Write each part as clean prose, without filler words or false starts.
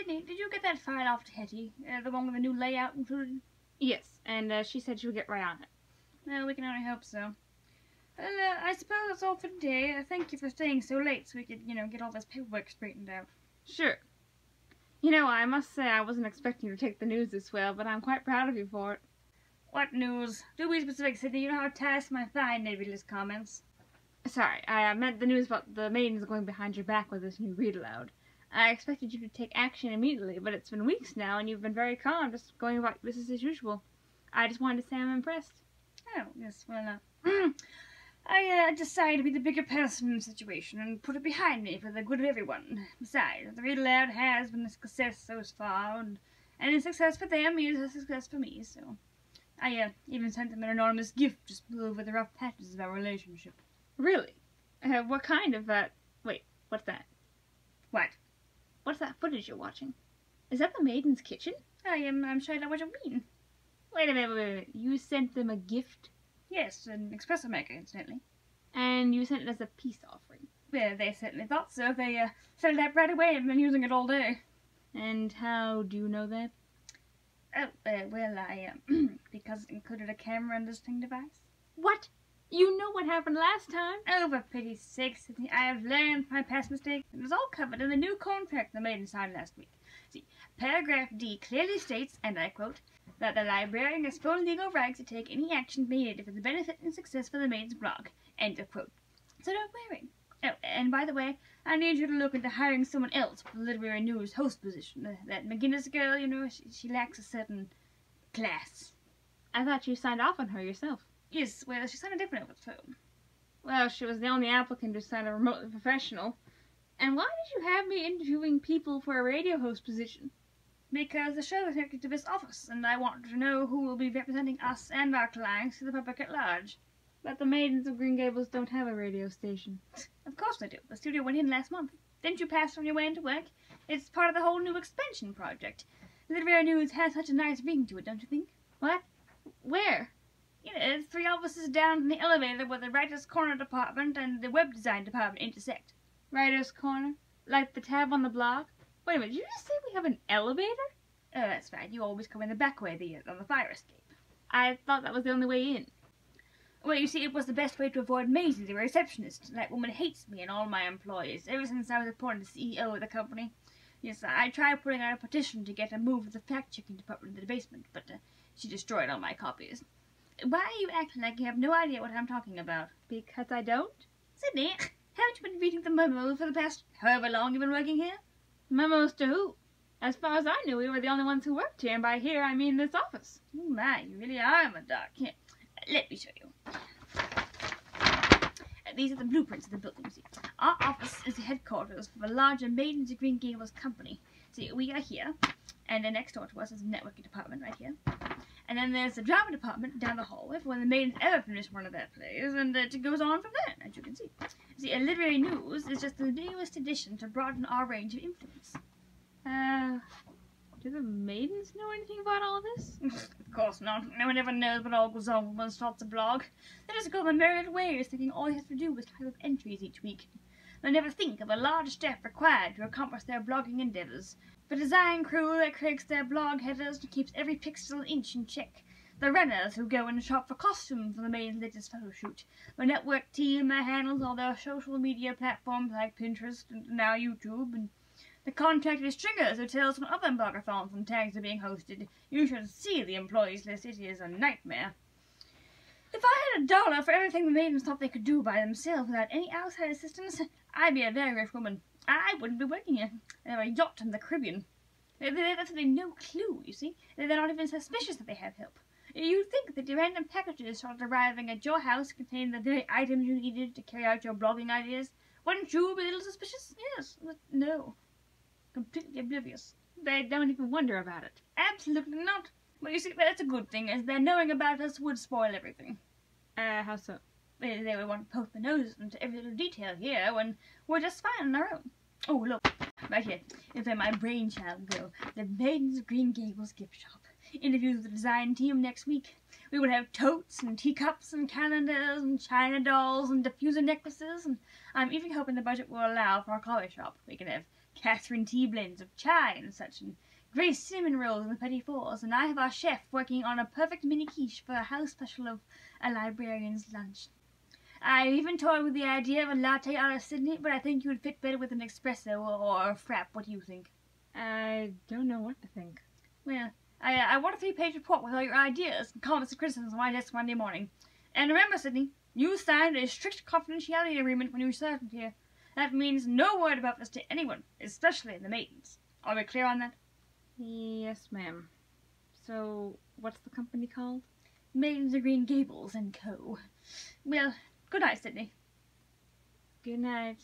Sydney, did you get that file off to Hetty? The one with the new layout included? Yes, and she said she would get right on it. Well, we can only hope so. Well, I suppose that's all for today. Thank you for staying so late so we could, get all this paperwork straightened out. Sure. I must say I wasn't expecting you to take the news this well, but I'm quite proud of you for it. What news? Do be specific, Sydney. You know how tiresome I find nebulous comments. Sorry, I meant the news about the maidens going behind your back with this new read-aloud. I expected you to take action immediately, but it's been weeks now, and you've been very calm, just going about business as usual. I just wanted to say I'm impressed. Oh, yes, well, I decided to be the bigger person in the situation and put it behind me for the good of everyone. Besides, the read-aloud has been a success so far, and a success for them is a success for me, so I even sent them an enormous gift to smooth over the rough patches of our relationship. Really? What kind of, wait, what's that? What? What's that footage you're watching? Is that the maiden's kitchen? I'm sure I know what you mean. Wait a minute. You sent them a gift? Yes, an espresso maker, incidentally. And you sent it as a peace offering? Well, they certainly thought so. They set it up right away and been using it all day. And how do you know that? Oh, well, because it included a camera and listening device. What? You know what happened last time. Oh, for pity's sake, Sydney, I have learned from my past mistake. It was all covered in the new contract the maiden signed last week. See, paragraph D clearly states, and I quote, that the librarian has full legal rights to take any action needed for the benefit and success for the maiden's blog. End of quote. So don't worry. Oh, and by the way, I need you to look into hiring someone else for the literary news host position. That McGinnis girl, she lacks a certain class. I thought you signed off on her yourself. Yes, well, she signed a different over the phone. Well, she was the only applicant who signed a remotely professional. And why did you have me interviewing people for a radio host position? Because the show is connected to this office, and I wanted to know who will be representing us and our clients to the public at large. But the Maidens of Green Gables don't have a radio station. Of course they do. The studio went in last month. Didn't you pass on your way into work? It's part of the whole new expansion project. Literary news has such a nice ring to it, don't you think? What? Where? It's 3 offices down from the elevator where the Writer's Corner department and the web design department intersect. Writer's Corner? Like the tab on the blog? Wait a minute, did you just say we have an elevator? Oh, that's right. You always come in the back way on the fire escape. I thought that was the only way in. Well, you see, it was the best way to avoid Maisie, the receptionist. That woman hates me and all my employees, ever since I was appointed CEO of the company. Yes, I tried putting out a petition to get a move of the fact-checking department into the basement, but she destroyed all my copies. Why are you acting like you have no idea what I'm talking about? Because I don't? Sydney, haven't you been reading the memos for the past however long you've been working here? Memos to who? As far as I knew, we were the only ones who worked here, and by here I mean this office. Oh my, you really are in the dark. Here, let me show you. These are the blueprints of the building, see. Our office is the headquarters for the larger Maidens of Green Gables company. See, we are here, and then next door to us is the networking department right here. And then there's the drama department down the hallway for when the maidens ever finish one of their plays, and it goes on from there, as you can see. See, literary news is just the newest addition to broaden our range of influence. Do the maidens know anything about all this? Of course not. No one ever knows what all goes on when one starts a blog. They just go their myriad ways, thinking all they have to do is type up entries each week. They never think of the large staff required to accomplish their blogging endeavors. The design crew that creates their blog headers and keeps every pixel and inch in check. The runners who go and shop for costumes for the maidens' latest photo shoot. The network team that handles all their social media platforms like Pinterest and now YouTube, and the contracted stringers who tell us when other blogathons and tags are being hosted. You should see the employees list. It is a nightmare. If I had $1 for everything the maidens thought they could do by themselves without any outside assistance, I'd be a very rich woman. I wouldn't be working here. They have a yacht in the Caribbean. They've absolutely no clue, you see. They're not even suspicious that they have help. You'd think that the random packages started arriving at your house containing the very items you needed to carry out your blogging ideas. Wouldn't you be a little suspicious? Yes, but no. Completely oblivious. They don't even wonder about it. Absolutely not. Well, you see, that's a good thing, as their knowing about us would spoil everything. How so? They would want to poke their noses into every little detail here, when we're just fine on our own. Oh, look, right here, is where my brainchild go, the Maidens of Green Gables gift shop. Interviews with the design team next week. We would have totes and teacups and calendars and china dolls and diffuser necklaces, and I'm even hoping the budget will allow for a coffee shop. We can have Catherine tea blends of chai and such, and Grace cinnamon rolls in the petit fours, and I have our chef working on a perfect mini quiche for a house special of a librarian's lunch. I've even toyed with the idea of a latte a la Sydney, but I think you would fit better with an espresso or a frap. What do you think? I don't know what to think. Well, I want a 3-page report with all your ideas and comments and criticisms on my desk Monday morning. And remember, Sydney, you signed a strict confidentiality agreement when you started here. That means no word about this to anyone, especially the maidens. Are we clear on that? Yes, ma'am. So, what's the company called? Maidens of Green Gables and Co. Well, good night, Sydney. Good night.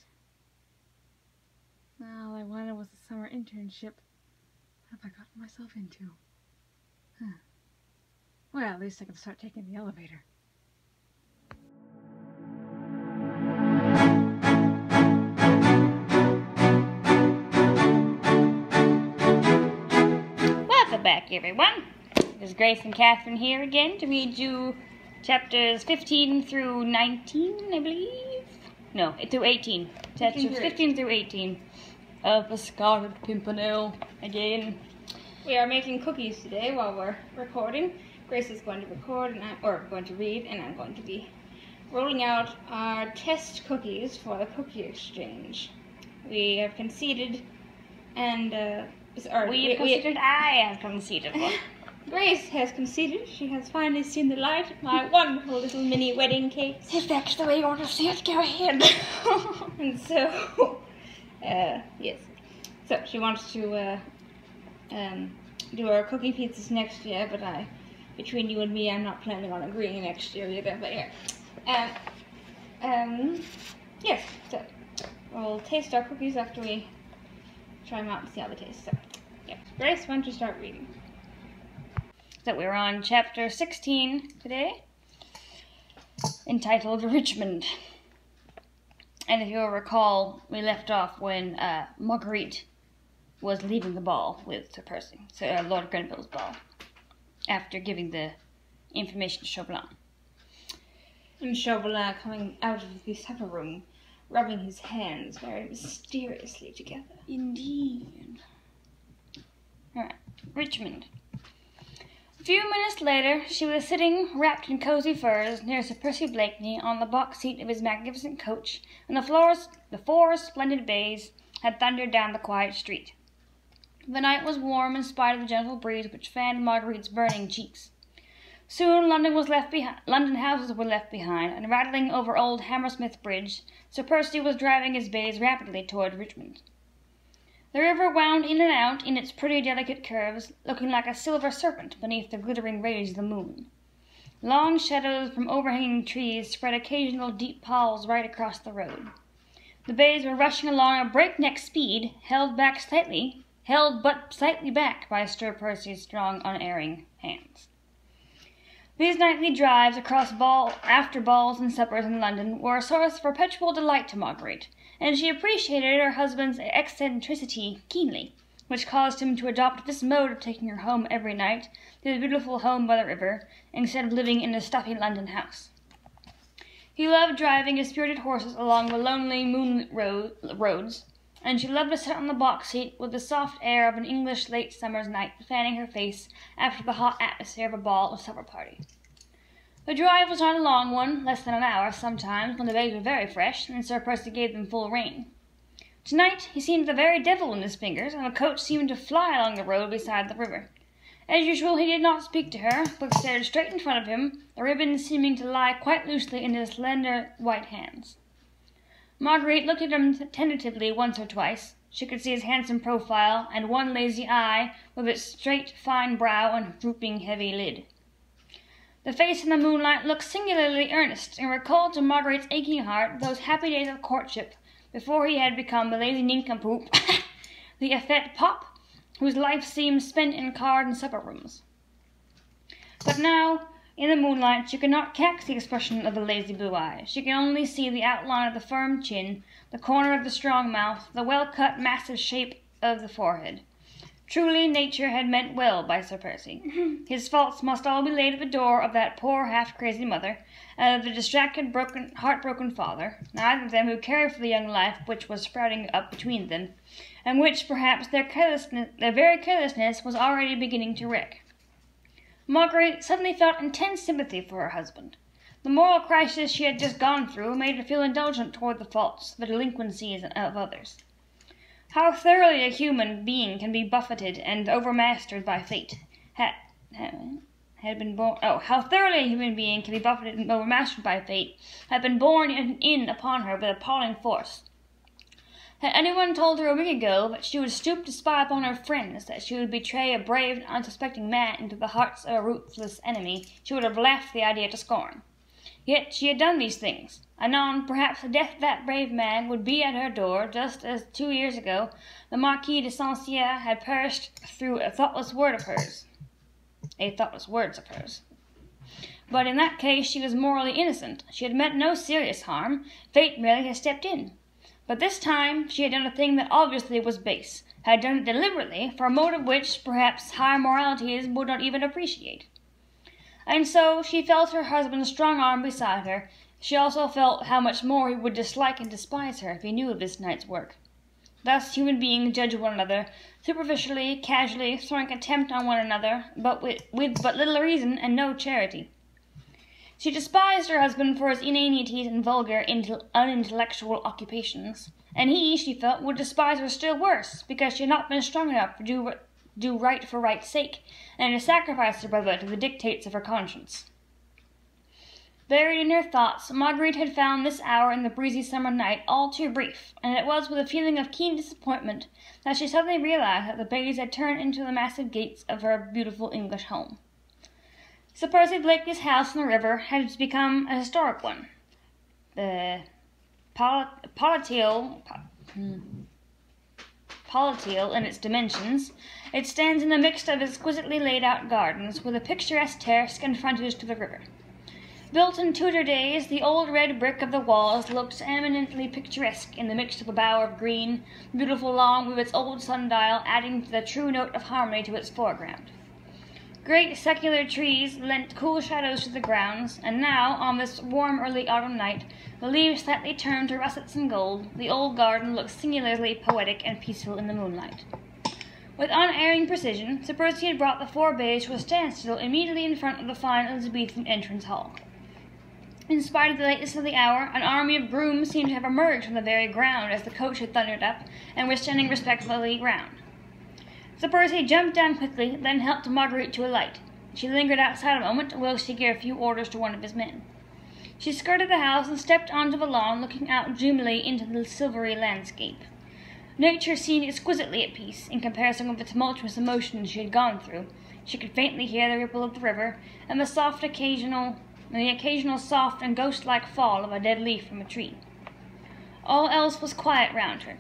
All I wanted was a summer internship. What have I gotten myself into? Huh. Well, at least I can start taking the elevator. Welcome back, everyone. It is Grace and Catherine here again to read you chapters 15 through 19, I believe. No, through 18. Chapters 15 through 18 of the Scarlet Pimpernel again. We are making cookies today while we're recording. Grace is going to record, going to read, and I'm going to be rolling out our test cookies for the cookie exchange. We have conceded, and I have conceded one. Grace has conceded. She has finally seen the light of my wonderful little mini wedding cakes. If that's the way you want to see it, go ahead. And so, yes. So she wants to do our cookie pizzas next year, but between you and me, I'm not planning on agreeing next year either. But yeah, yes. So we'll taste our cookies after we try them out and see how they taste. So, yeah. Grace, why don't you start reading? So we're on chapter 16 today, entitled Richmond. And if you'll recall, we left off when Marguerite was leaving the ball with Sir Percy, Lord Grenville's ball, after giving the information to Chauvelin. And Chauvelin coming out of the supper room, rubbing his hands very mysteriously together. Indeed. Alright, Richmond. A few minutes later, she was sitting, wrapped in cozy furs, near Sir Percy Blakeney on the box seat of his magnificent coach, and the four splendid bays had thundered down the quiet street. The night was warm in spite of the gentle breeze which fanned Marguerite's burning cheeks. Soon London houses were left behind, and rattling over old Hammersmith Bridge, Sir Percy was driving his bays rapidly toward Richmond. The river wound in and out in its pretty delicate curves, looking like a silver serpent beneath the glittering rays of the moon. Long shadows from overhanging trees spread occasional deep palls right across the road. The bays were rushing along at breakneck speed, held but slightly back by Sir Percy's strong, unerring hands. These nightly drives across after balls and suppers in London were a source of perpetual delight to Marguerite, and she appreciated her husband's eccentricity keenly, which caused him to adopt this mode of taking her home every night to the beautiful home by the river, instead of living in a stuffy London house. He loved driving his spirited horses along the lonely moonlit roads, and she loved to sit on the box seat with the soft air of an English late summer's night fanning her face after the hot atmosphere of a ball or supper party. The drive was not a long one, less than an hour sometimes, when the bays were very fresh, and Sir Percy gave them full rein. Tonight he seemed the very devil in his fingers, and the coach seemed to fly along the road beside the river. As usual, he did not speak to her, but stared straight in front of him, the ribbons seeming to lie quite loosely in his slender white hands. Marguerite looked at him tentatively once or twice. She could see his handsome profile, and one lazy eye, with its straight, fine brow and drooping, heavy lid. The face in the moonlight looked singularly earnest, and recalled to Marguerite's aching heart those happy days of courtship, before he had become the lazy nincompoop, the effete pop, whose life seemed spent in card and supper rooms. But now, in the moonlight, she could not catch the expression of the lazy blue eyes. She could only see the outline of the firm chin, the corner of the strong mouth, the well-cut, massive shape of the forehead. Truly nature had meant well by Sir Percy. His faults must all be laid at the door of that poor half-crazy mother, and of the distracted, heartbroken father, neither of them who cared for the young life which was sprouting up between them, and which, perhaps, their very carelessness was already beginning to wreck. Marguerite suddenly felt intense sympathy for her husband. The moral crisis she had just gone through made her feel indulgent toward the faults, the delinquencies of others. How thoroughly a human being can be buffeted and overmastered by fate how thoroughly a human being can be buffeted and overmastered by fate had been borne in upon her with appalling force. Had anyone told her a week ago that she would stoop to spy upon her friends, that she would betray a brave and unsuspecting man into the hearts of a ruthless enemy, she would have laughed the idea to scorn. Yet she had done these things. Anon, perhaps the death of that brave man would be at her door, just as 2 years ago the Marquis de Saint-Cyr had perished through thoughtless words of hers. But in that case she was morally innocent. She had meant no serious harm. Fate merely had stepped in. But this time she had done a thing that obviously was base, had done it deliberately, for a motive which, perhaps, higher moralities would not even appreciate. And so she felt her husband's strong arm beside her. She also felt how much more he would dislike and despise her if he knew of this night's work. Thus human beings judge one another, superficially, casually, throwing contempt on one another, but with but little reason and no charity. She despised her husband for his inanities and vulgar, unintellectual occupations, and he, she felt, would despise her still worse, because she had not been strong enough to do right for right's sake, and to sacrifice her brother to the dictates of her conscience. Buried in her thoughts, Marguerite had found this hour in the breezy summer night all too brief, and it was with a feeling of keen disappointment that she suddenly realized that the bays had turned into the massive gates of her beautiful English home. Sir Percy Blakeney's house on the river had become a historic one. The palatial in its dimensions, it stands in the midst of exquisitely laid-out gardens, with a picturesque terrace and frontage to the river. Built in Tudor days, the old red brick of the walls looked eminently picturesque in the midst of a bower of green, the beautiful lawn with its old sundial adding the true note of harmony to its foreground. Great secular trees lent cool shadows to the grounds, and now, on this warm early autumn night, the leaves slightly turned to russets and gold, the old garden looked singularly poetic and peaceful in the moonlight. With unerring precision, Sir Percy had brought the 4 bays to a standstill immediately in front of the fine Elizabethan entrance hall. In spite of the lateness of the hour, an army of grooms seemed to have emerged from the very ground as the coach had thundered up, and were standing respectfully round. Sir Percy jumped down quickly, then helped Marguerite to alight. She lingered outside a moment, whilst he gave a few orders to one of his men. She skirted the house and stepped onto the lawn, looking out dreamily into the silvery landscape. Nature seemed exquisitely at peace, in comparison with the tumultuous emotions she had gone through. She could faintly hear the ripple of the river, and the occasional soft and ghost-like fall of a dead leaf from a tree. All else was quiet round her.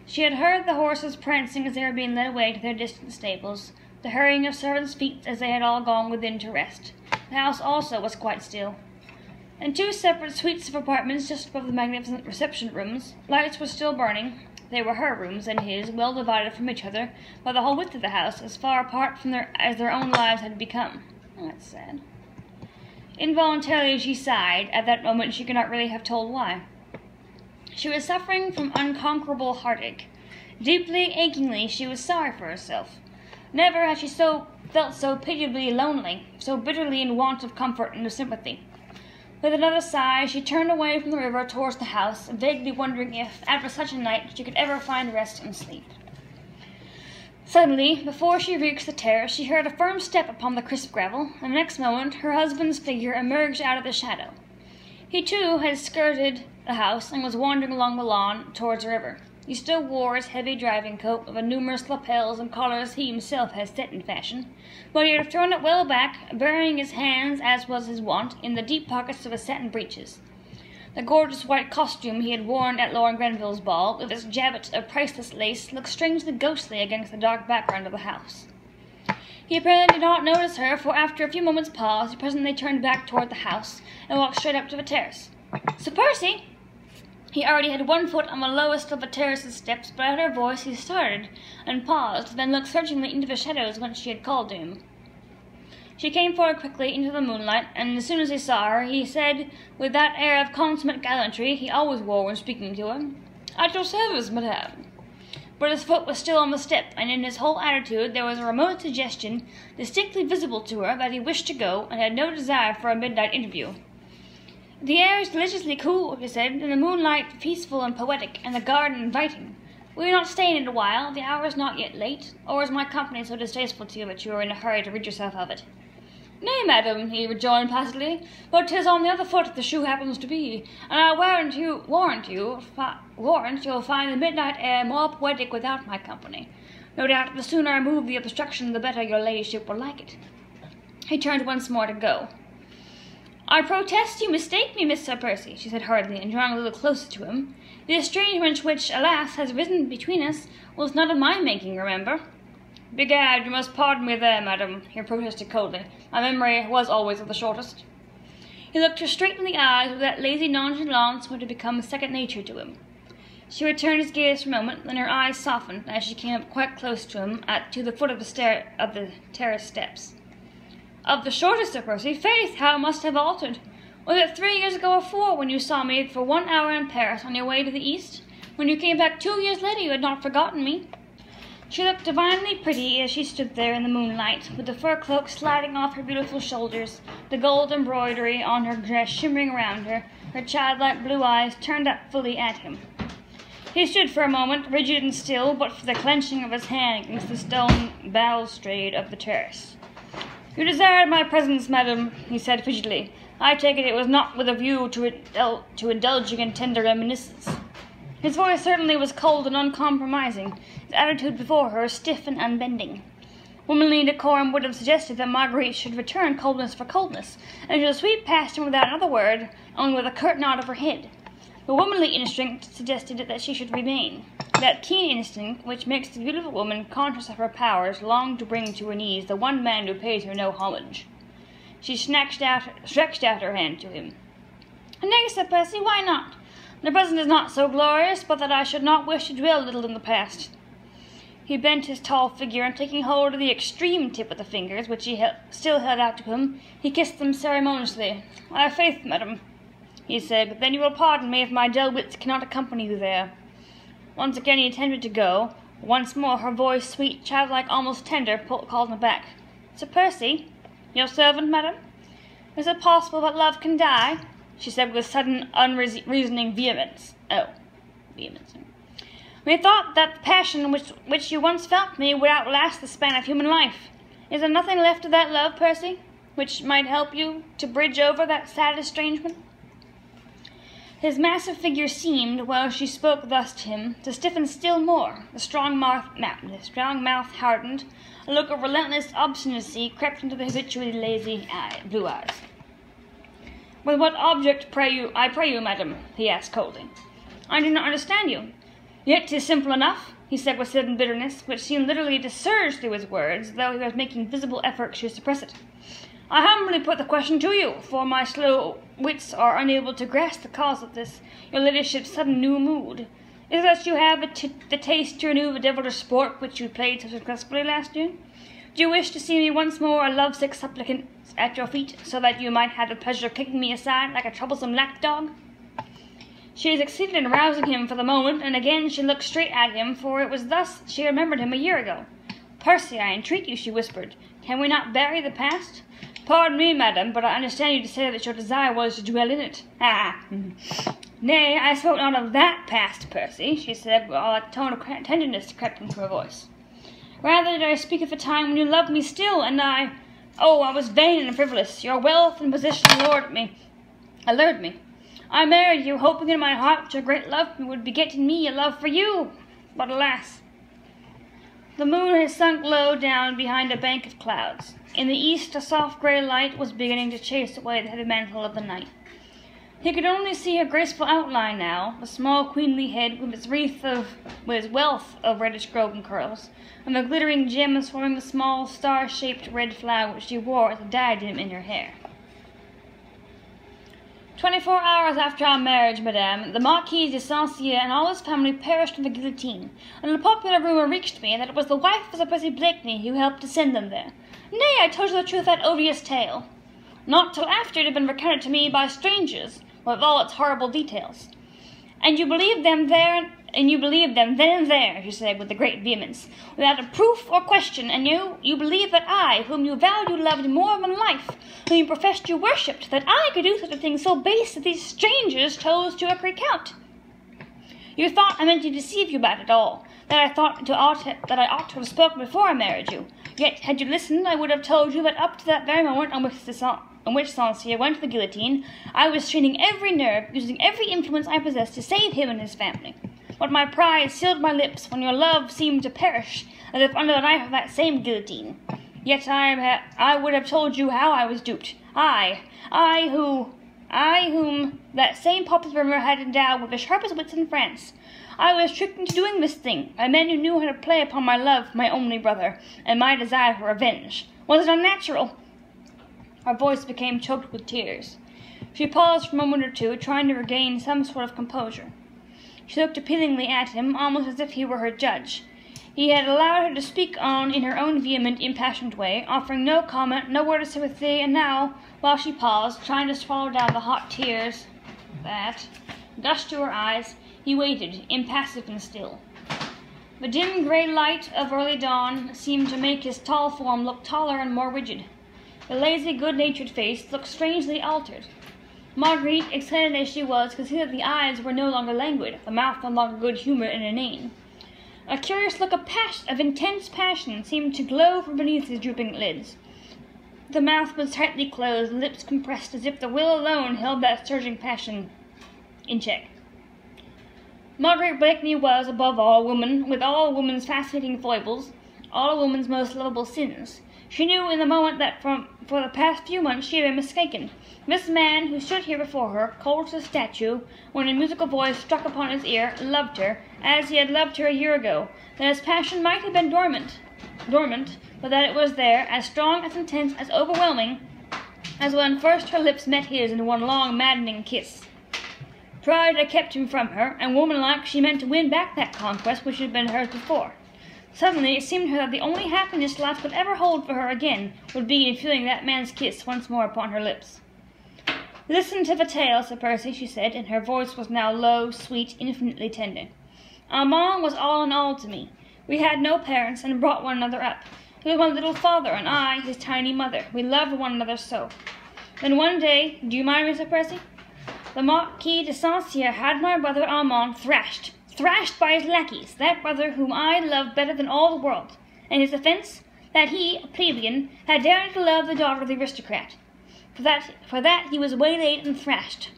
She had heard the horses prancing as they were being led away to their distant stables, the hurrying of servants' feet as they had all gone within to rest. The house also was quite still. In 2 separate suites of apartments just above the magnificent reception rooms, lights were still burning. They were her rooms and his, well divided from each other by the whole width of the house, as far apart from as their own lives had become. Oh, that's sad. Involuntarily she sighed. At that moment she could not really have told why. She was suffering from unconquerable heartache. Deeply, achingly, she was sorry for herself. Never had she felt so pitiably lonely, so bitterly in want of comfort and of sympathy. With another sigh, she turned away from the river towards the house, vaguely wondering if, after such a night, she could ever find rest and sleep. Suddenly, before she reached the terrace, she heard a firm step upon the crisp gravel, and the next moment her husband's figure emerged out of the shadow. He, too, had skirted the house and was wandering along the lawn towards the river. He still wore his heavy driving coat of the numerous lapels and collars he himself had set in fashion, but he had thrown it well back, burying his hands, as was his wont, in the deep pockets of his satin breeches. The gorgeous white costume he had worn at Lord Grenville's ball, with its jabot of priceless lace, looked strangely ghostly against the dark background of the house. He apparently did not notice her, for after a few moments' pause, he presently turned back toward the house and walked straight up to the terrace. "Sir Percy!" He already had one foot on the lowest of the terrace's steps, but at her voice he started and paused, then looked searchingly into the shadows whence she had called to him. She came forward quickly into the moonlight, and as soon as he saw her, he said, with that air of consummate gallantry he always wore when speaking to her, "At your service, madame." But his foot was still on the step, and in his whole attitude there was a remote suggestion, distinctly visible to her, that he wished to go, and had no desire for a midnight interview. "The air is deliciously cool," he said, "and the moonlight peaceful and poetic, and the garden inviting. Will you not stay in it a while? The hour is not yet late. Or is my company so distasteful to you that you are in a hurry to rid yourself of it?" "Nay, madam," he rejoined placidly, "but 'tis on the other foot the shoe happens to be, and I warrant you'll find the midnight air more poetic without my company. No doubt the sooner I remove the obstruction, the better your ladyship will like it." He turned once more to go. "I protest you mistake me, Miss Sir Percy," she said hurriedly, and drawing a little closer to him. "The estrangement which, alas, has risen between us was not of my making, remember." "Begad, you must pardon me there, madam," he protested coldly. "My memory was always of the shortest." He looked her straight in the eyes with that lazy nonchalance which had become second nature to him. She returned his gaze for a moment, then her eyes softened as she came up quite close to him to the foot of the terrace steps. "Of the shortest, Sir Percy? Faith, how it must have altered! Was it 3 years ago or 4 when you saw me for 1 hour in Paris on your way to the East? When you came back 2 years later you had not forgotten me." She looked divinely pretty as she stood there in the moonlight, with the fur cloak sliding off her beautiful shoulders, the gold embroidery on her dress shimmering around her, her childlike blue eyes turned up fully at him. He stood for a moment, rigid and still, but for the clenching of his hand against the stone balustrade of the terrace. "You desired my presence, madam," he said frigidly. "I take it was not with a view to indulging in tender reminiscence." His voice certainly was cold and uncompromising, his attitude before her stiff and unbending. Womanly decorum would have suggested that Marguerite should return coldness for coldness, and should sweep past him without another word, only with a curt nod of her head. The womanly instinct suggested that she should remain, that keen instinct which makes the beautiful woman conscious of her powers long to bring to her knees the one man who pays her no homage. She stretched out her hand to him. "Nay, Sir Percy, why not? The present is not so glorious, but that I should not wish to dwell a little in the past." He bent his tall figure, and taking hold of the extreme tip of the fingers, which he still held out to him, he kissed them ceremoniously. "My faith, madam," he said, "then you will pardon me if my dull wits cannot accompany you there." Once again he attempted to go. Once more her voice, sweet, childlike, almost tender, called him back. "Sir Percy? Your servant, madam? Is it possible that love can die?" she said with sudden, unreasoning vehemence. Vehemence. "Methought that the passion which you once felt me would outlast the span of human life. Is there nothing left of that love, Percy, which might help you to bridge over that sad estrangement?" His massive figure seemed, while she spoke thus to him, to stiffen still more. The strong mouth hardened. A look of relentless obstinacy crept into the habitually lazy blue eyes. "With what object, I pray you, madam?" he asked coldly. "I do not understand you." "Yet 'tis simple enough," he said with sudden bitterness, which seemed literally to surge through his words, though he was making visible effort to suppress it. "I humbly put the question to you, for my slow wits are unable to grasp the cause of this, your ladyship's sudden new mood. Is it that you have the taste to renew the devilish sport which you played so successfully last year? Do you wish to see me once more a lovesick supplicant at your feet, so that you might have the pleasure of kicking me aside like a troublesome lapdog?" She had succeeded in rousing him for the moment, and again she looked straight at him, for it was thus she remembered him a year ago. "Percy, I entreat you," she whispered, "can we not bury the past? Pardon me, madam, but I understand you to say that your desire was to dwell in it." "Nay, I spoke not of that past, Percy," she said, while a tone of tenderness crept into her voice. "Rather did I speak of a time when you loved me still, and I was vain and frivolous. Your wealth and position allured me. I married you, hoping in my heart that your great love would beget in me a love for you. But alas!" The moon had sunk low down behind a bank of clouds. In the east a soft grey light was beginning to chase away the heavy mantle of the night. He could only see her graceful outline now, the small queenly head with its wealth of reddish golden curls, and the glittering gems forming the small star-shaped red flower which she wore as a diadem in her hair. 24 hours after our marriage, madame, the Marquis de Saint-Cyr and all his family perished in the guillotine, and a popular rumour reached me that it was the wife of Sir Percy Blakeney who helped to send them there. Nay, I told you the truth of that odious tale. Not till after it had been recounted to me by strangers, with all its horrible details. And you believed them then and there, she said with a great vehemence, without a proof or question, and you believed that I, whom you vowed you loved more than life, whom you professed you worshipped, that I could do such a thing so base that these strangers chose to recount. You thought I meant to deceive you about it all, that I ought to have spoken before I married you. Yet, had you listened, I would have told you that up to that very moment on which Saint-Cyr went to the guillotine, I was straining every nerve, using every influence I possessed to save him and his family. But my pride sealed my lips when your love seemed to perish, as if under the knife of that same guillotine. Yet I would have told you how I was duped. I whom that same popular rumour had endowed with the sharpest wits in France. I was tricked into doing this thing by men who knew how to play upon my love, my only brother, and my desire for revenge. Was it unnatural? Her voice became choked with tears. She paused for a moment or two, trying to regain some sort of composure. She looked appealingly at him, almost as if he were her judge. He had allowed her to speak on in her own vehement, impassioned way, offering no comment, no word of sympathy, and now, while she paused, trying to swallow down the hot tears that gushed to her eyes, he waited, impassive and still. The dim grey light of early dawn seemed to make his tall form look taller and more rigid. The lazy, good-natured face looked strangely altered. Marguerite, excited as she was, could see that the eyes were no longer languid, the mouth no longer good-humoured and inane. A curious look of intense passion seemed to glow from beneath his drooping lids. The mouth was tightly closed, the lips compressed, as if the will alone held that surging passion in check. Marguerite Blakeney was, above all, a woman, with all a woman's fascinating foibles, all a woman's most lovable sins. She knew in the moment that for the past few months she had been mistaken. This man, who stood here before her, cold as a statue, when a musical voice struck upon his ear, loved her, as he had loved her a year ago, that his passion might have been dormant, but that it was there, as strong, as intense, as overwhelming, as when first her lips met his in one long, maddening kiss. Pride had kept him from her, and womanlike she meant to win back that conquest which had been hers before. Suddenly it seemed to her that the only happiness life could ever hold for her again would be in feeling that man's kiss once more upon her lips. "Listen to the tale, Sir Percy," she said, and her voice was now low, sweet, infinitely tender. "Armand was all in all to me. We had no parents, and brought one another up. He was my little father, and I, his tiny mother. We loved one another so. Then one day, do you mind me, Sir Percy? The Marquis de Saint-Cyr had my brother Armand thrashed by his lackeys, that brother whom I loved better than all the world, and his offence, that he, a plebeian, had dared to love the daughter of the aristocrat. For that he was waylaid and thrashed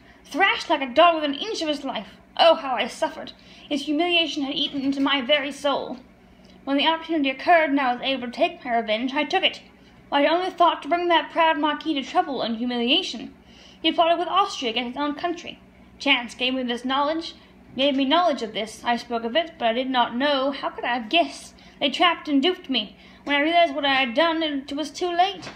like a dog within an inch of his life. Oh, how I suffered! His humiliation had eaten into my very soul. When the opportunity occurred and I was able to take my revenge, I took it. I had only thought to bring that proud Marquis to trouble and humiliation. He plotted with Austria against his own country. Chance gave me knowledge of this. I spoke of it, but I did not know. How could I have guessed? They trapped and duped me. When I realized what I had done, it was too late."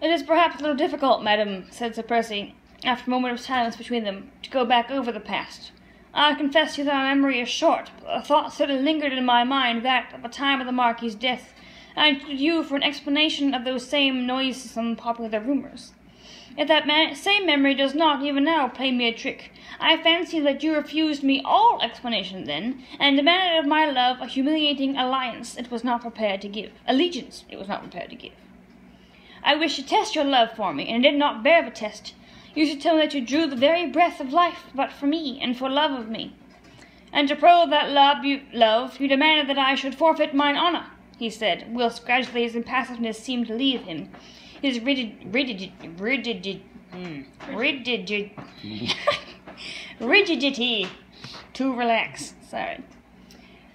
"It is perhaps a little difficult, madam," said Sir Percy, after a moment of silence between them, "to go back over the past. I confess to you that my memory is short, but the thought certainly lingered in my mind that, at the time of the Marquis's death, I entreated you for an explanation of those same noisome popular rumours. If that same memory does not, even now, play me a trick, I fancy that you refused me all explanation then, and demanded of my love a humiliating allegiance it was not prepared to give. I wished to test your love for me, and did not bear the test. You should tell me that you drew the very breath of life but for me, and for love of me. And to prove that love, you demanded that I should forfeit mine honour," he said, whilst gradually his impassiveness seemed to leave him. His rigidity to relax.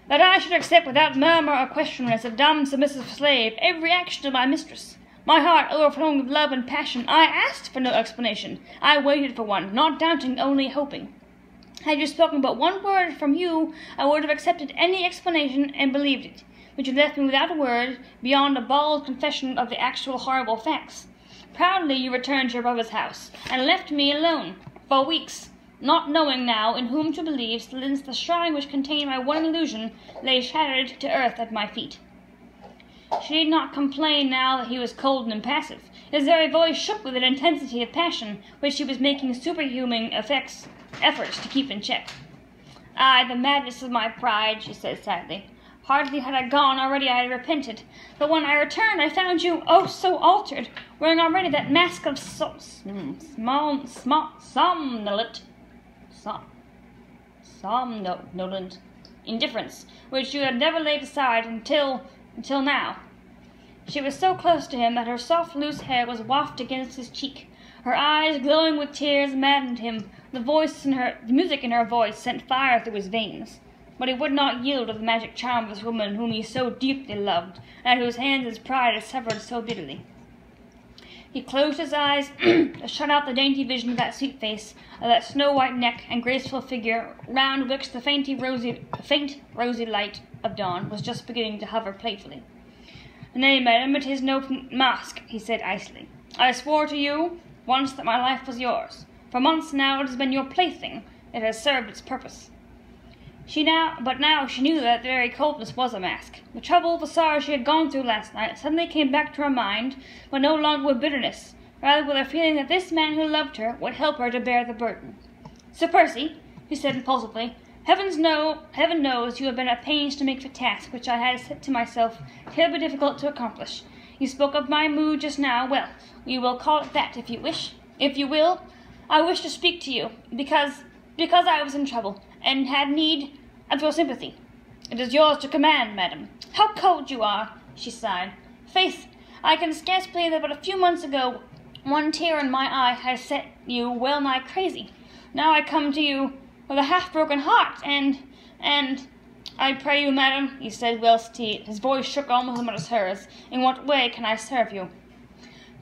That I should accept without murmur or question as a dumb, submissive slave every action of my mistress. My heart overflowing with love and passion, I asked for no explanation. I waited for one, not doubting, only hoping. Had you spoken but one word from you, I would have accepted any explanation and believed it. But you left me without a word, beyond a bald confession of the actual horrible facts. Proudly you returned to your brother's house, and left me alone, for weeks, not knowing now in whom to believe, since the shrine which contained my one illusion lay shattered to earth at my feet. She need not complain now that he was cold and impassive. His very voice shook with an intensity of passion which he was making superhuman efforts to keep in check. "Ay, the madness of my pride," she said sadly. "Hardly had I gone, already I had repented. But when I returned, I found you, oh, so altered, wearing already that mask of somnolent indifference, which you had never laid aside until now." She was so close to him that her soft, loose hair was wafted against his cheek. Her eyes, glowing with tears, maddened him. The music in her voice sent fire through his veins. But he would not yield to the magic charm of this woman whom he so deeply loved, and at whose hands his pride had suffered so bitterly. He closed his eyes to shut out the dainty vision of that sweet face, of that snow-white neck and graceful figure, round which the faint rosy light of dawn was just beginning to hover playfully. "Nay, madam, it is no mask," he said icily. "I swore to you once that my life was yours. For months now it has been your plaything. It has served its purpose." But now she knew that very coldness was a mask. The trouble, the sorrow she had gone through last night suddenly came back to her mind, but no longer with bitterness, rather with a feeling that this man who loved her would help her to bear the burden. "Sir Percy," she said impulsively, Heaven knows you have been at pains to make the task which I had set to myself terribly difficult to accomplish. You spoke of my mood just now. Well, we will call it that if you wish. If you will, I wish to speak to you, because I was in trouble, and had need of your sympathy. It is yours to command, madam. How cold you are," she sighed. "Faith, I can scarce believe that but a few months ago one tear in my eye had set you well nigh crazy. Now I come to you with a half-broken heart, and I pray you, madam," he said, whilst his voice shook almost as much as hers, "in what way can I serve you?"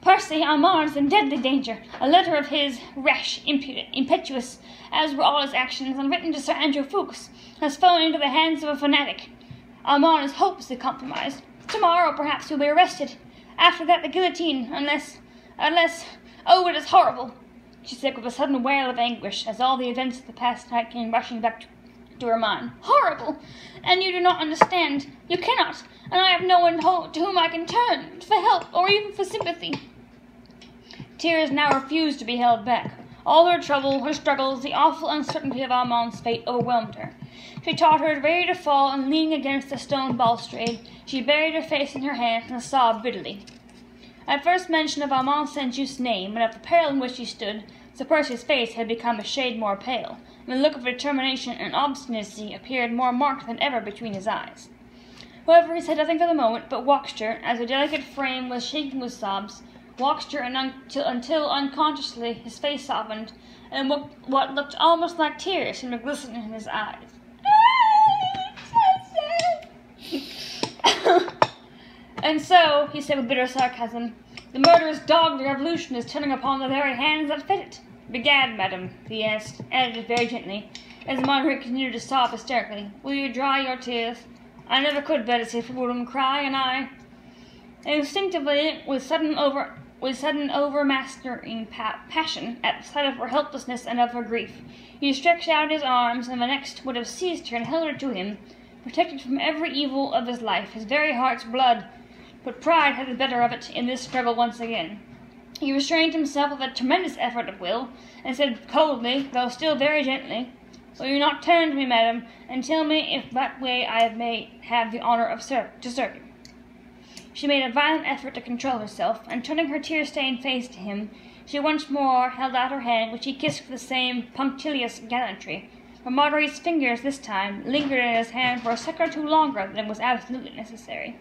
"Percy, Armand is in deadly danger. A letter of his, rash, impetuous, as were all his actions, and written to Sir Andrew Ffoulkes, has fallen into the hands of a fanatic. Armand is hopelessly compromised. Tomorrow, perhaps, he will be arrested. After that, the guillotine, unless... Oh, it is horrible!" she said with a sudden wail of anguish, as all the events of the past night came rushing back to her mind. "Horrible! And you do not understand. You cannot, and I have no one to whom I can turn for help or even for sympathy." Tears now refused to be held back. All her trouble, her struggles, the awful uncertainty of Armand's fate overwhelmed her. She taught her ready to fall, and leaning against the stone balustrade, she buried her face in her hands and sobbed bitterly. At first mention of Armand St. Just's name, and of the peril in which he stood, Sir Percy's face had become a shade more pale, and the look of determination and obstinacy appeared more marked than ever between his eyes. However, he said nothing for the moment, but watched her, as her delicate frame was shaking with sobs, watched her until unconsciously his face softened, and what looked almost like tears seemed to glisten in his eyes. "And so," he said with bitter sarcasm, "the murderous dog of the revolution is turning upon the very hands that fed it. Begad, madam," he added very gently, as Margaret continued to sob hysterically, "will you dry your tears? I never could bear to see a woman cry, and I..." Instinctively, with sudden overmastering passion at the sight of her helplessness and of her grief, he stretched out his arms, and the next would have seized her and held her to him, protected from every evil of his life, his very heart's blood. But pride had the better of it in this struggle once again. He restrained himself with a tremendous effort of will, and said coldly, though still very gently, "Will you not turn to me, madam, and tell me if that way I may have the honour to serve you?" She made a violent effort to control herself, and turning her tear-stained face to him, she once more held out her hand, which he kissed with the same punctilious gallantry. But Marguerite's fingers this time lingered in his hand for a second or two longer than was absolutely necessary.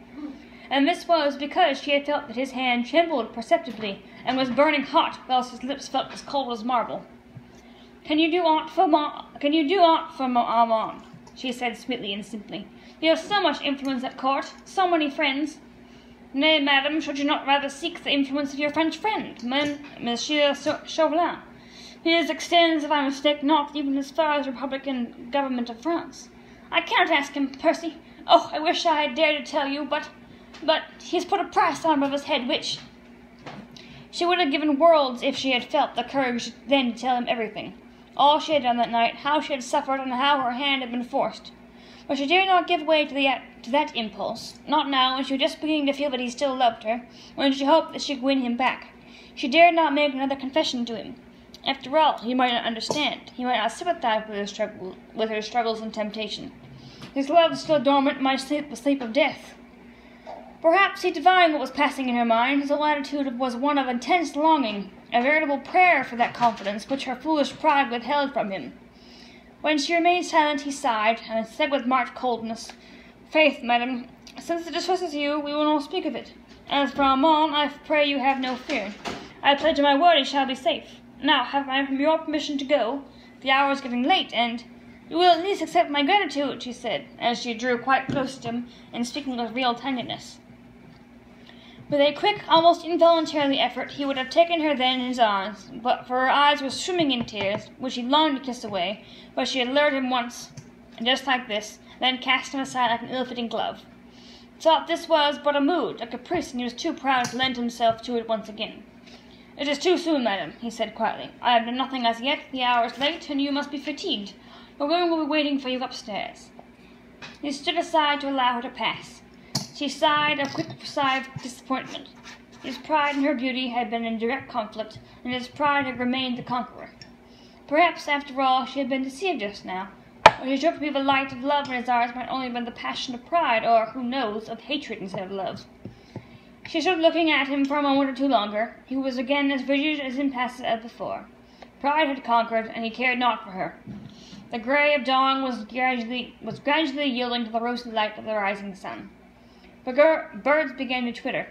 And this was because she had felt that his hand trembled perceptibly and was burning hot, whilst his lips felt as cold as marble. Can you do aught for Armand?" she said sweetly and simply. "You have so much influence at court, so many friends." "Nay, madam, should you not rather seek the influence of your French friend, Monsieur Chauvelin? His extends, if I mistake not, even as far as the Republican government of France. I cannot ask him, Percy. Oh, I wish I had dared to tell you, but he has put a price on above his head which..." She would have given worlds if she had felt the courage then to tell him everything. All she had done that night, how she had suffered, and how her hand had been forced. But she dared not give way to that impulse, not now, when she was just beginning to feel that he still loved her, when she hoped that she could win him back. She dared not make another confession to him. After all, he might not understand. He might not sympathize with her struggles and temptation. His love, still dormant, might sleep the sleep of death. Perhaps he divined what was passing in her mind. His whole attitude was one of intense longing, a veritable prayer for that confidence which her foolish pride withheld from him. When she remained silent, he sighed, and said with marked coldness, "Faith, madam, since it distresses you, we will not speak of it. As for Armand, I pray you have no fear. I pledge my word he shall be safe. Now, have I your permission to go? The hour is getting late, and—" "You will at least accept my gratitude," she said, as she drew quite close to him, and speaking with real tenderness. With a quick, almost involuntary effort, he would have taken her then in his arms, but for her eyes were swimming in tears, which he longed to kiss away, but she had lured him once, and just like this, then cast him aside like an ill-fitting glove. He thought this was but a mood, a caprice, and he was too proud to lend himself to it once again. "It is too soon, madam," he said quietly. "I have done nothing as yet. The hour is late, and you must be fatigued. Your women will be waiting for you upstairs." He stood aside to allow her to pass. She sighed a quick sigh of disappointment. His pride and her beauty had been in direct conflict, and his pride had remained the conqueror. Perhaps, after all, she had been deceived just now. What he took to be the light of love in his eyes might only have been the passion of pride, or, who knows, of hatred instead of love. She stood looking at him for a moment or two longer. He was again as rigid, as impassive as before. Pride had conquered, and he cared not for her. The grey of dawn was gradually yielding to the rosy light of the rising sun. The birds began to twitter.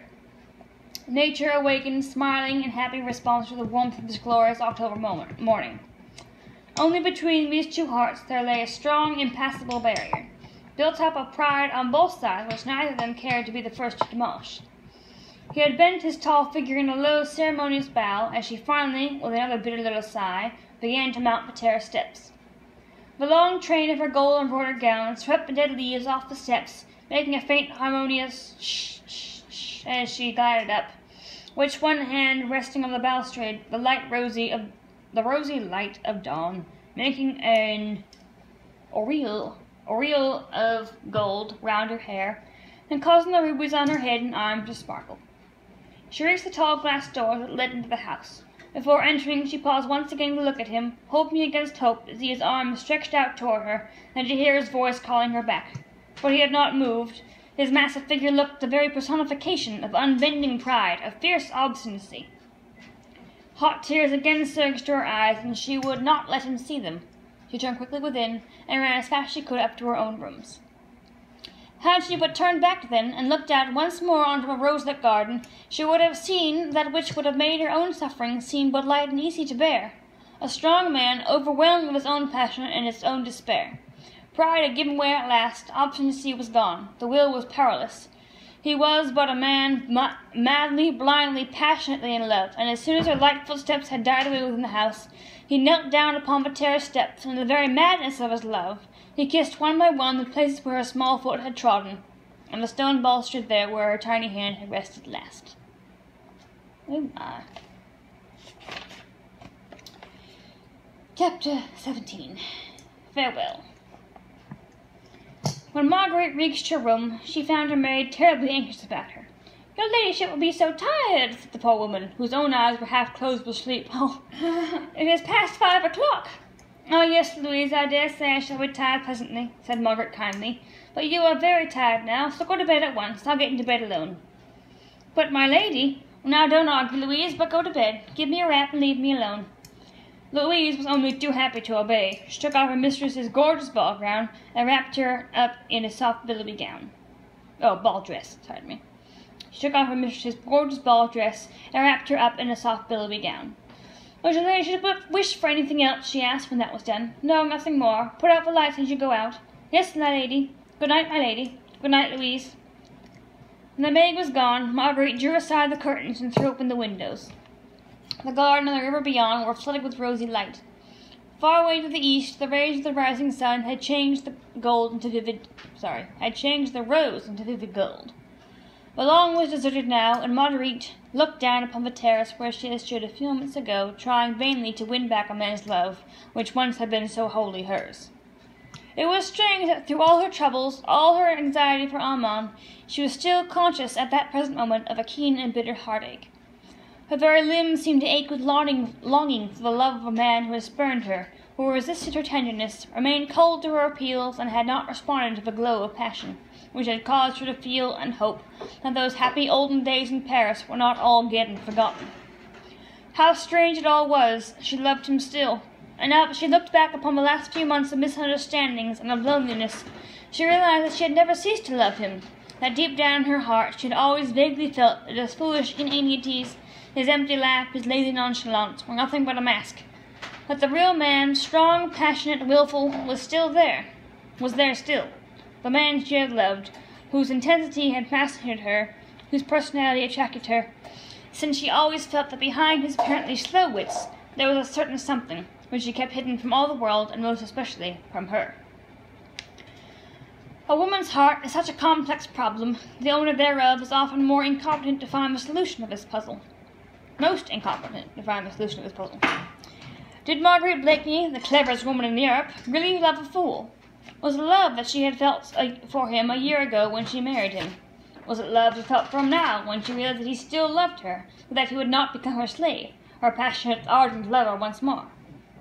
Nature awakened, smiling in happy response to the warmth of this glorious October morning. Only between these two hearts there lay a strong, impassable barrier, built up of pride on both sides, which neither of them cared to be the first to demolish. He had bent his tall figure in a low, ceremonious bow, as she finally, with another bitter little sigh, began to mount the terrace steps. The long train of her gold-embroidered gown swept the dead leaves off the steps, making a faint, harmonious shh as she glided up, which one hand resting on the balustrade, the rosy light of dawn, making an aureole of gold round her hair, and causing the rubies on her head and arms to sparkle. She reached the tall glass door that led into the house. Before entering, she paused once again to look at him, hoping against hope to see his arms stretched out toward her, and to hear his voice calling her back. But he had not moved. His massive figure looked the very personification of unbending pride, of fierce obstinacy. Hot tears again surged to her eyes, and she would not let him see them. She turned quickly within, and ran as fast as she could up to her own rooms. Had she but turned back then, and looked out once more onto a rose-lit garden, she would have seen that which would have made her own suffering seem but light and easy to bear. A strong man, overwhelmed with his own passion and his own despair. Pride had given way at last, obstinacy was gone, the will was powerless. He was but a man madly, blindly, passionately in love, and as soon as her light footsteps had died away within the house, he knelt down upon the terrace steps, and in the very madness of his love, he kissed one by one the places where her small foot had trodden, and the stone ball stood there where her tiny hand had rested last. Oh my. Chapter 17. Farewell. When Margaret reached her room, she found her maid terribly anxious about her. "Your ladyship will be so tired," said the poor woman, whose own eyes were half closed with sleep. "Oh, it is past 5 o'clock." "Oh, yes, Louise, I dare say I shall be tired presently," said Margaret kindly. "But you are very tired now, so go to bed at once. I'll get into bed alone." "But, my lady—" "Now, don't argue, Louise, but go to bed. Give me a wrap and leave me alone." Louise was only too happy to obey. She took off her mistress's gorgeous ball gown and wrapped her up in a soft billowy gown. Ball dress, pardon me. She took off her mistress's gorgeous ball dress and wrapped her up in a soft billowy gown. "Would your ladyship wish for anything else?" she asked when that was done. "No, nothing more. Put out the lights as you go out." "Yes, my lady." "Good night, my lady." "Good night, Louise." When the maid was gone, Marguerite drew aside the curtains and threw open the windows. The garden and the river beyond were flooded with rosy light. Far away to the east, the rays of the rising sun had changed the rose into vivid gold. The lawn was deserted now, and Marguerite looked down upon the terrace where she had stood a few moments ago, trying vainly to win back a man's love, which once had been so wholly hers. It was strange that through all her troubles, all her anxiety for Armand, she was still conscious at that present moment of a keen and bitter heartache. Her very limbs seemed to ache with longing for the love of a man who had spurned her, who resisted her tenderness, remained cold to her appeals, and had not responded to the glow of passion, which had caused her to feel and hope that those happy olden days in Paris were not all again forgotten. How strange it all was! She loved him still. And now that she looked back upon the last few months of misunderstandings and of loneliness, she realized that she had never ceased to love him, that deep down in her heart she had always vaguely felt that his foolish inanities, his empty laugh, his lazy nonchalance, were nothing but a mask, that the real man, strong, passionate, willful, was there still, the man she had loved, whose intensity had fascinated her, whose personality attracted her, since she always felt that behind his apparently slow wits there was a certain something which he kept hidden from all the world, and most especially from her. A woman's heart is such a complex problem, the owner thereof is often more incompetent to find the solution of this puzzle. Most incompetent to find the solution of this puzzle. Did Marguerite Blakeney, the cleverest woman in Europe, really love a fool? Was it love that she had felt for him a year ago when she married him? Was it love she felt for him now, when she realized that he still loved her, but that he would not become her slave, her passionate, ardent lover once more?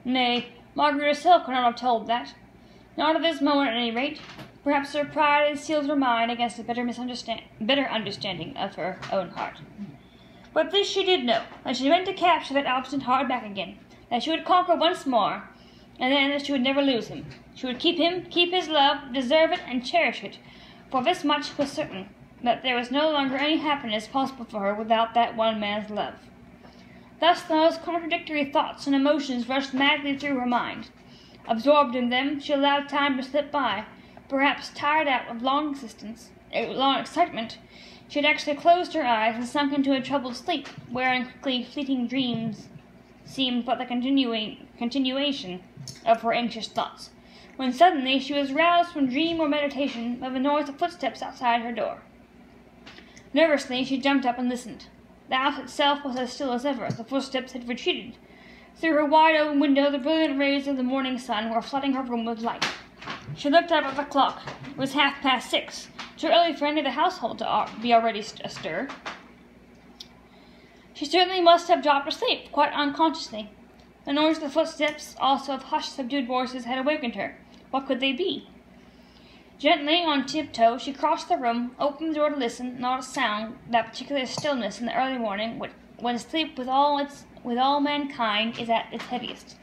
Nay, Margaret herself could not have told that. Not at this moment, at any rate. Perhaps her pride had sealed her mind against a better understanding of her own heart. But this she did know, that she meant to capture that obstinate heart back again, that she would conquer once more, and then that she would never lose him. She would keep him, keep his love, deserve it, and cherish it, for this much was certain, that there was no longer any happiness possible for her without that one man's love. Thus the most contradictory thoughts and emotions rushed madly through her mind. Absorbed in them, she allowed time to slip by. Perhaps tired out with long excitement, she had actually closed her eyes and sunk into a troubled sleep, wherein quickly fleeting dreams seemed but the continuation of her anxious thoughts, when suddenly she was roused from dream or meditation by the noise of footsteps outside her door. Nervously she jumped up and listened. The house itself was as still as ever. The footsteps had retreated. Through her wide-open window the brilliant rays of the morning sun were flooding her room with light. She looked up at the clock. It was 6:30, too early for any of the household to be already astir. She certainly must have dropped asleep, quite unconsciously. The noise of the footsteps, also of hushed, subdued voices, had awakened her. What could they be? Gently, on tiptoe, she crossed the room, opened the door to listen. Not a sound, that particular stillness in the early morning, when sleep with all mankind is at its heaviest.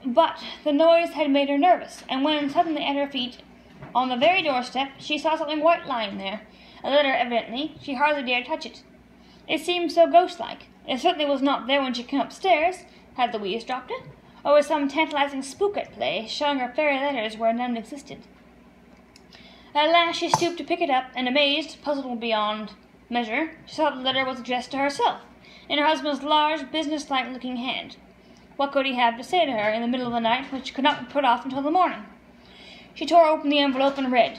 But the noise had made her nervous, and when suddenly at her feet, on the very doorstep, she saw something white lying there. A letter, evidently. She hardly dared touch it. It seemed so ghost-like. It certainly was not there when she came upstairs. Had Louise dropped it? Or was some tantalizing spook at play, showing her fairy letters where none existed? At last she stooped to pick it up, and amazed, puzzled beyond measure, she saw that the letter was addressed to herself, in her husband's large, business-like-looking hand. What could he have to say to her in the middle of the night which could not be put off until the morning? She tore open the envelope and read,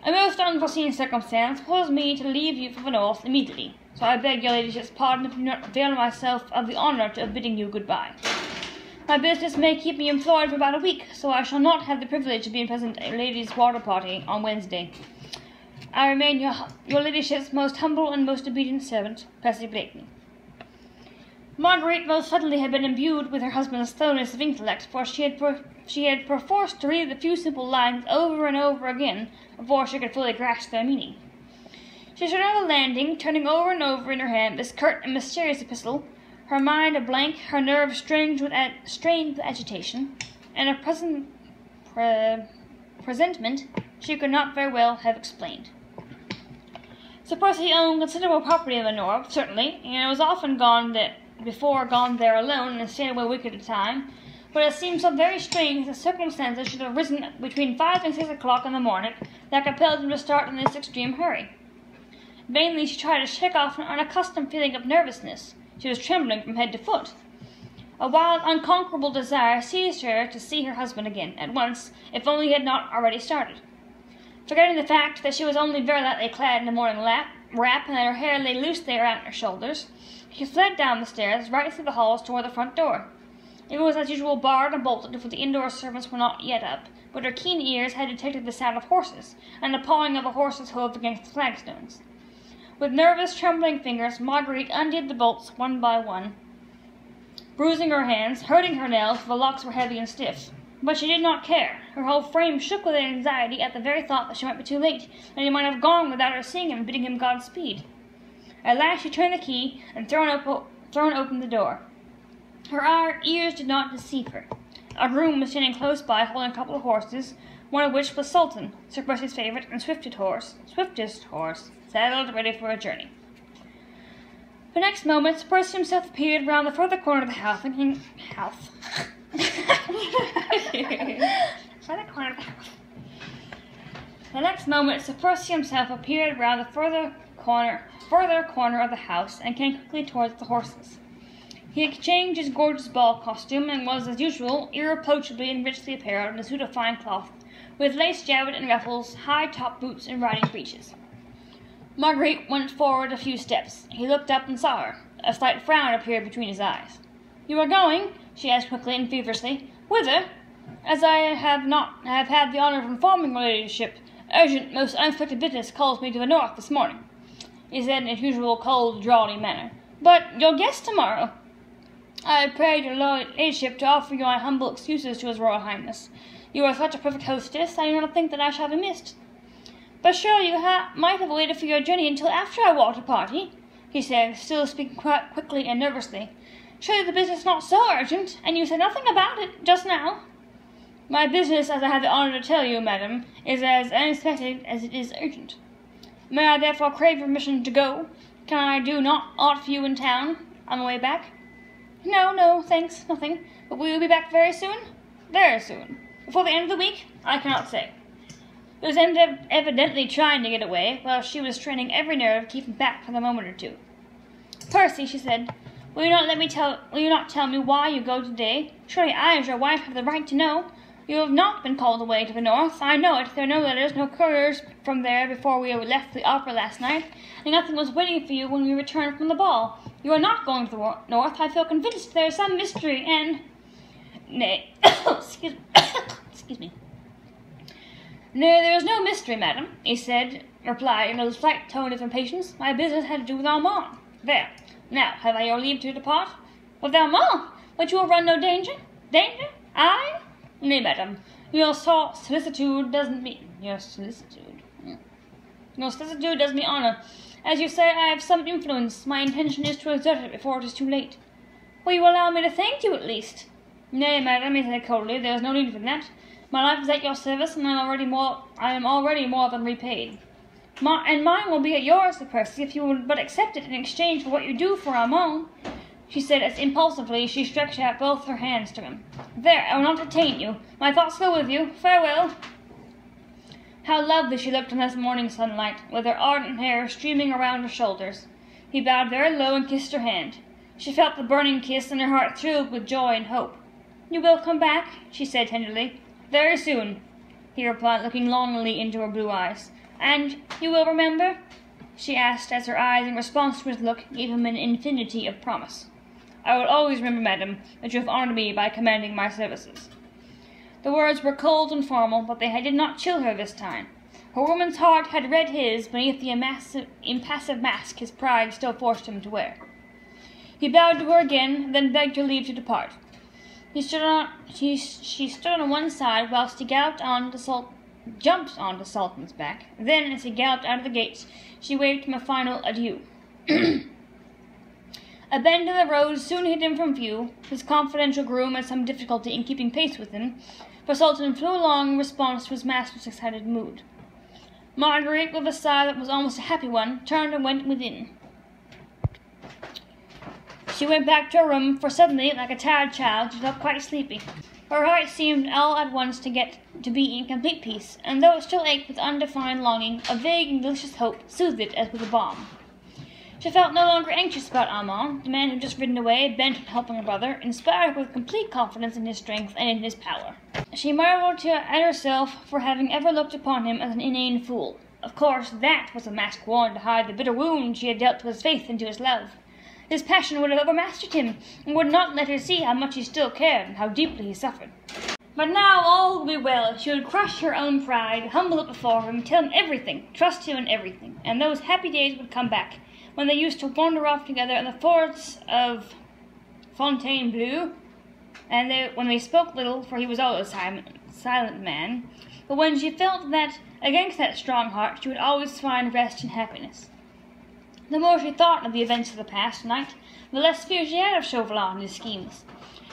"A most unforeseen circumstance caused me to leave you for the north immediately, so I beg your ladyship's pardon if I do not avail myself of the honour of bidding you good-bye. My business may keep me employed for about a week, so I shall not have the privilege of being present at a ladies' water party on Wednesday. I remain your ladyship's most humble and most obedient servant, Percy Blakeney." Marguerite most suddenly had been imbued with her husband's slowness of intellect, for she had perforce to read the few simple lines over and over again before she could fully grasp their meaning. She stood on the landing, turning over and over in her hand this curt and mysterious epistle, her mind a blank, her nerves strained with agitation, and a presentiment she could not very well have explained. Sir Percy owned considerable property in the north, certainly, and it was often gone there alone and stayed away a week at a time, but it seemed so very strange that circumstances should have risen between 5 and 6 o'clock in the morning that compelled him to start in this extreme hurry. Vainly she tried to shake off an unaccustomed feeling of nervousness. She was trembling from head to foot. A wild, unconquerable desire seized her to see her husband again, at once, if only he had not already started. Forgetting the fact that she was only very lightly clad in a morning wrap and that her hair lay loose there at her shoulders, she fled down the stairs, right through the halls toward the front door. It was as usual barred and bolted, for the indoor servants were not yet up, but her keen ears had detected the sound of horses, and the pawing of a horse's hoof against the flagstones. With nervous, trembling fingers, Marguerite undid the bolts one by one, bruising her hands, hurting her nails, for the locks were heavy and stiff. But she did not care. Her whole frame shook with anxiety at the very thought that she might be too late, and he might have gone without her seeing him and bidding him Godspeed. At last she turned the key and thrown open the door. Her ears did not deceive her. A groom was standing close by, holding a couple of horses, one of which was Sultan, Sir Percy's favourite and swiftest horse, saddled ready for a journey. The next moment, Sir Percy himself appeared round the further corner of the house, The next moment, Sir Percy himself appeared round the further corner of the house, and came quickly towards the horses. He had changed his gorgeous ball costume, and was, as usual, irreproachably and richly apparelled in a suit of fine cloth, with lace jabot and ruffles, high top boots, and riding breeches. Marguerite went forward a few steps. He looked up and saw her. A slight frown appeared between his eyes. "You are going?" she asked quickly and feverishly. "Whither?" "As I have had the honour of informing your ladyship, urgent, most unexpected business calls me to the north this morning," he said in his usual cold, drawly manner. "But your guest tomorrow?" "I prayed your ladyship to offer you my humble excuses to his royal highness. You are such a perfect hostess, I do not think that I shall be missed." "But surely you might have waited for your journey until after our water party," he said, still speaking quite quickly and nervously. "Surely the business is not so urgent, and you said nothing about it just now." "My business, as I have the honour to tell you, madam, is as unexpected as it is urgent. May I therefore crave permission to go? Can I do aught for you in town on the way back?" No, thanks, nothing. But will you be back very soon?" "Very soon. Before the end of the week? I cannot say." He was evidently trying to get away, while she was straining every nerve to keep him back for a moment or two. "Percy," she said, will you not tell me why you go today? Surely I, as your wife, have the right to know. You have not been called away to the north. I know it. There are no letters, no couriers from there before we left the opera last night, and nothing was waiting for you when we returned from the ball. You are not going to the north. I feel convinced there is some mystery, and—" "Nay, excuse me. "Nay, there is no mystery, madam," he replied in a slight tone of impatience. "My business had to do with Armand. There. Now, have I your leave to depart?" "With Armand? But you will run no danger?" "Danger? I? Nay, madam. Your solicitude does me honour. As you say, I have some influence. My intention is to exert it before it is too late." "Will you allow me to thank you, at least?" "Nay, madam," he said coldly, "there is no need for that. My life is at your service, and I am already more than repaid." "And mine will be at yours, Sir Percy, if you would but accept it in exchange for what you do for Armand," she said as impulsively she stretched out both her hands to him. "There, I will not detain you. My thoughts go with you. Farewell." How lovely she looked in this morning sunlight, with her ardent hair streaming around her shoulders. He bowed very low and kissed her hand. She felt the burning kiss, and her heart thrilled with joy and hope. "You will come back?" she said tenderly. "Very soon," he replied, looking longingly into her blue eyes. "And you will remember?" she asked, as her eyes, in response to his look, gave him an infinity of promise. "I will always remember, madam, that you have honoured me by commanding my services." The words were cold and formal, but they did not chill her this time. Her woman's heart had read his beneath the impassive mask his pride still forced him to wear. He bowed to her again, then begged her leave to depart. She stood on one side whilst he jumped onto Sultan's back. Then, as he galloped out of the gates, she waved him a final adieu. A bend in the road soon hid him from view. His confidential groom had some difficulty in keeping pace with him, for Sultan flew along in response to his master's excited mood. Marguerite, with a sigh that was almost a happy one, turned and went within. She went back to her room, for suddenly, like a tired child, she felt quite sleepy. Her heart seemed all at once to be in complete peace, and though it still ached with undefined longing, a vague and delicious hope soothed it as with a balm. She felt no longer anxious about Armand, the man who had just ridden away, bent on helping her brother, inspired with complete confidence in his strength and in his power. She marvelled at herself for having ever looked upon him as an inane fool. Of course, that was a mask worn to hide the bitter wound she had dealt to his faith and to his love. His passion would have overmastered him, and would not let her see how much he still cared and how deeply he suffered. But now all would be well. She would crush her own pride, humble it before him, tell him everything, trust him in everything, and those happy days would come back, when they used to wander off together in the forests of Fontainebleau, and when they spoke little, for he was always a silent man, but when she felt that, against that strong heart, she would always find rest and happiness. The more she thought of the events of the past night, the less fear she had of Chauvelin and his schemes.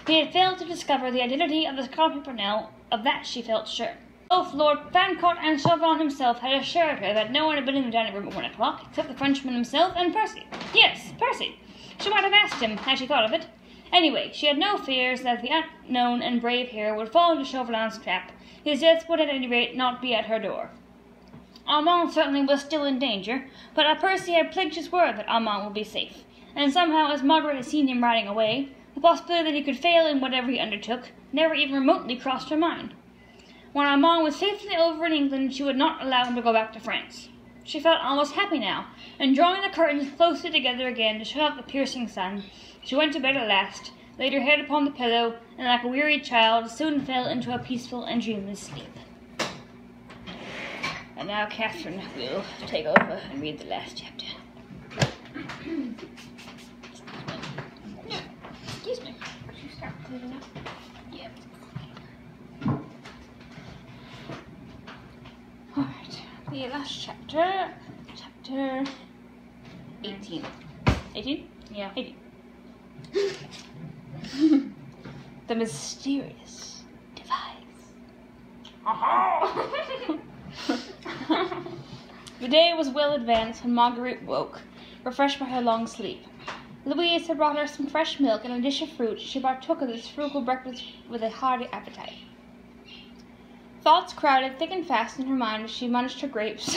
He had failed to discover the identity of the Scarlet Pimpernel, of that she felt sure. Both Lord Fancourt and Chauvelin himself had assured her that no one had been in the dining room at 1 o'clock, except the Frenchman himself and Percy. Yes, Percy! She might have asked him, had she thought of it. Anyway, she had no fears that the unknown and brave hero would fall into Chauvelin's trap. His death would at any rate not be at her door. Armand certainly was still in danger, but Percy had pledged his word that Armand would be safe, and somehow, as Margaret had seen him riding away, the possibility that he could fail in whatever he undertook never even remotely crossed her mind. When Armand was safely over in England, she would not allow him to go back to France. She felt almost happy now, and drawing the curtains closely together again to shut out the piercing sun, she went to bed at last, laid her head upon the pillow, and like a wearied child, soon fell into a peaceful and dreamless sleep. And now Catherine will take over and read the last chapter. Excuse me. Could you start cleaning up? Yep. Alright, the last chapter. Chapter 18. 18? Yeah. 18. The mysterious device. The day was well advanced when Marguerite woke, refreshed by her long sleep. Louise had brought her some fresh milk and a dish of fruit. She partook of this frugal breakfast with a hearty appetite. Thoughts crowded thick and fast in her mind as she munched her grapes.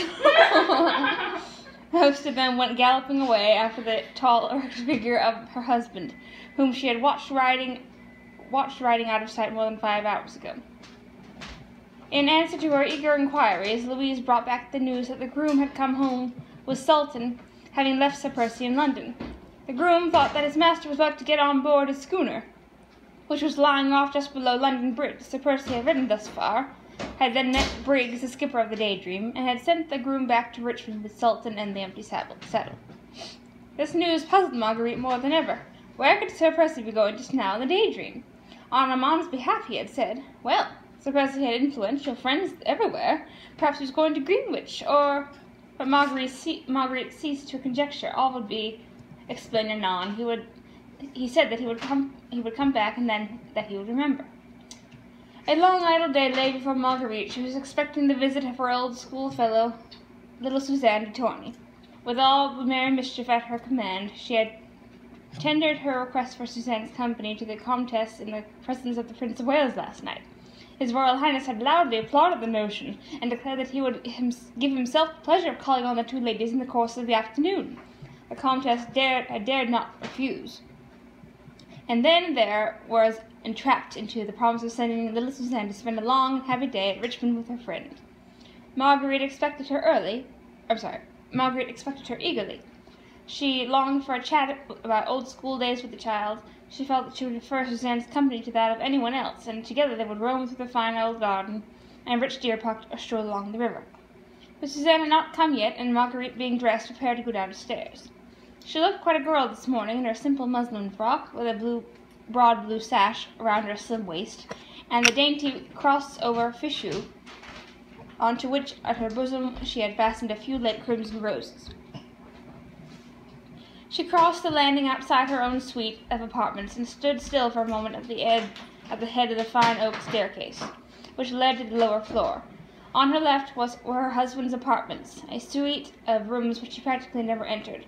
Most of them went galloping away after the tall, erect figure of her husband, whom she had watched riding out of sight more than 5 hours ago. In answer to her eager inquiries, Louise brought back the news that the groom had come home with Sultan, having left Sir Percy in London. The groom thought that his master was about to get on board a schooner, which was lying off just below London Bridge. Sir Percy had ridden thus far, had then met Briggs, the skipper of the Daydream, and had sent the groom back to Richmond with Sultan and the empty saddle. This news puzzled Marguerite more than ever. Where could Sir Percy be going just now in the Daydream? On Armand's behalf, he had said. Well, Sir Percy had influential friends everywhere. Perhaps he was going to Greenwich, or... But Marguerite ceased to conjecture. All would be explained anon. He said that he would come back, and then that he would remember. A long idle day lay before Marguerite. She was expecting the visit of her old schoolfellow, little Suzanne de Tournay. With all the merry mischief at her command, she had tendered her request for Suzanne's company to the Comtesse in the presence of the Prince of Wales last night. His Royal Highness had loudly applauded the notion, and declared that he would give himself the pleasure of calling on the two ladies in the course of the afternoon. The Comtesse dared not refuse, and then there was entrapped into the promise of sending little Suzanne to spend a long, happy day at Richmond with her friend. Marguerite expected her eagerly. She longed for a chat about old school days with the child. She felt that she would prefer Suzanne's company to that of anyone else, and together they would roam through the fine old garden and rich deer park or stroll along the river. But Suzanne had not come yet, and Marguerite, being dressed, prepared to go downstairs. She looked quite a girl this morning in her simple muslin frock, with a broad blue sash around her slim waist, and the dainty cross-over fichu, onto which at her bosom she had fastened a few late crimson roses. She crossed the landing outside her own suite of apartments and stood still for a moment at the head of the fine oak staircase, which led to the lower floor. On her left were her husband's apartments, a suite of rooms which she practically never entered.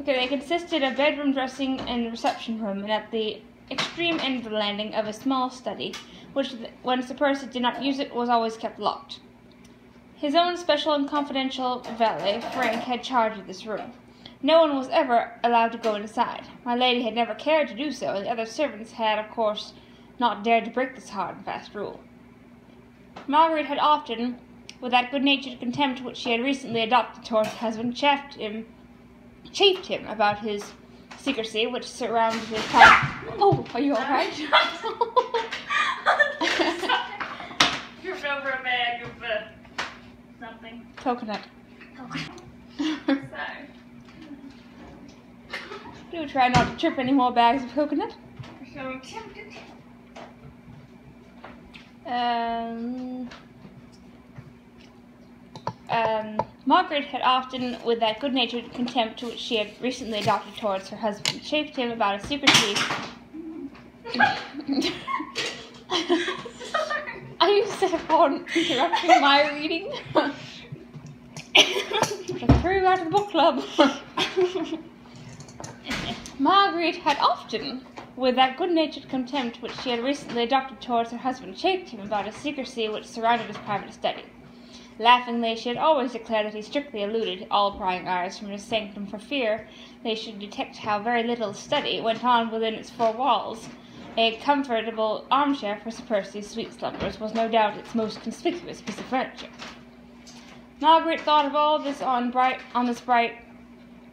They consisted of bedroom, dressing, and reception room, and at the extreme end of the landing of a small study, which, when Sir Percy did not use it, was always kept locked. His own special and confidential valet, Frank, had charge of this room. No one was ever allowed to go inside. My lady had never cared to do so, and the other servants had, of course, not dared to break this hard and fast rule. Margaret had often, with that good-natured contempt which she had recently adopted towards her husband, chaffed him about his secrecy which surrounded his private... Oh, are you all right? Tripped over a bag of something. Coconut. Sorry. Do try not to trip any more bags of coconut. So tempted. Margaret had often, with that good-natured contempt which she had recently adopted towards her husband, chaffed him about a secrecy. Are you set upon interrupting my reading? I threw you out of the book club. Margaret had often, with that good-natured contempt which she had recently adopted towards her husband, chaffed him about a secrecy which surrounded his private study. Laughingly, she had always declared that he strictly eluded all prying eyes from his sanctum for fear they should detect how very little study went on within its four walls. A comfortable armchair for Sir Percy's sweet slumbers was no doubt its most conspicuous piece of furniture. Margaret thought of all this on this bright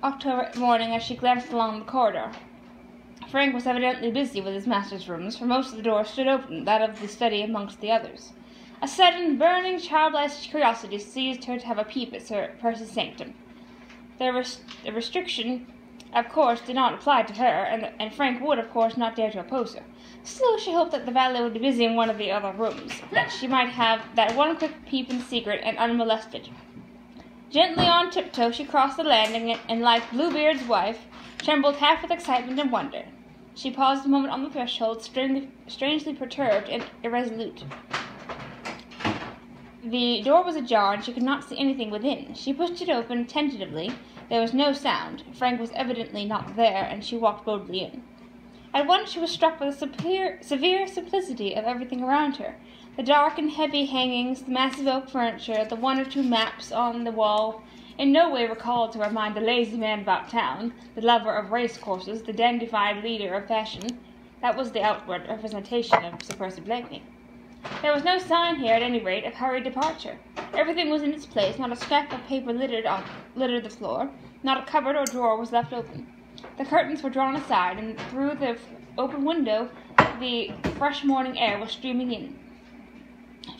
October morning as she glanced along the corridor. Frank was evidently busy with his master's rooms, for most of the doors stood open, that of the study amongst the others. A sudden, burning, childlike curiosity seized her to have a peep at Sir Percy's sanctum. The restriction, of course, did not apply to her, and Frank would, of course, not dare to oppose her. Still, she hoped that the valet would be busy in one of the other rooms, that she might have that one quick peep in secret and unmolested. Gently on tiptoe she crossed the landing, and like Bluebeard's wife, trembled half with excitement and wonder. She paused a moment on the threshold, strangely perturbed and irresolute. The door was ajar, and she could not see anything within. She pushed it open tentatively. There was no sound. Frank was evidently not there, and she walked boldly in. At once she was struck with the severe simplicity of everything around her. The dark and heavy hangings, the massive oak furniture, the one or two maps on the wall, in no way recalled to her mind the lazy man about town, the lover of race-courses, the dandified leader of fashion. That was the outward representation of Sir Percy Blakeney. There was no sign here, at any rate, of hurried departure. Everything was in its place. Not a scrap of paper littered the floor. Not a cupboard or drawer was left open. The curtains were drawn aside, and through the open window the fresh morning air was streaming in.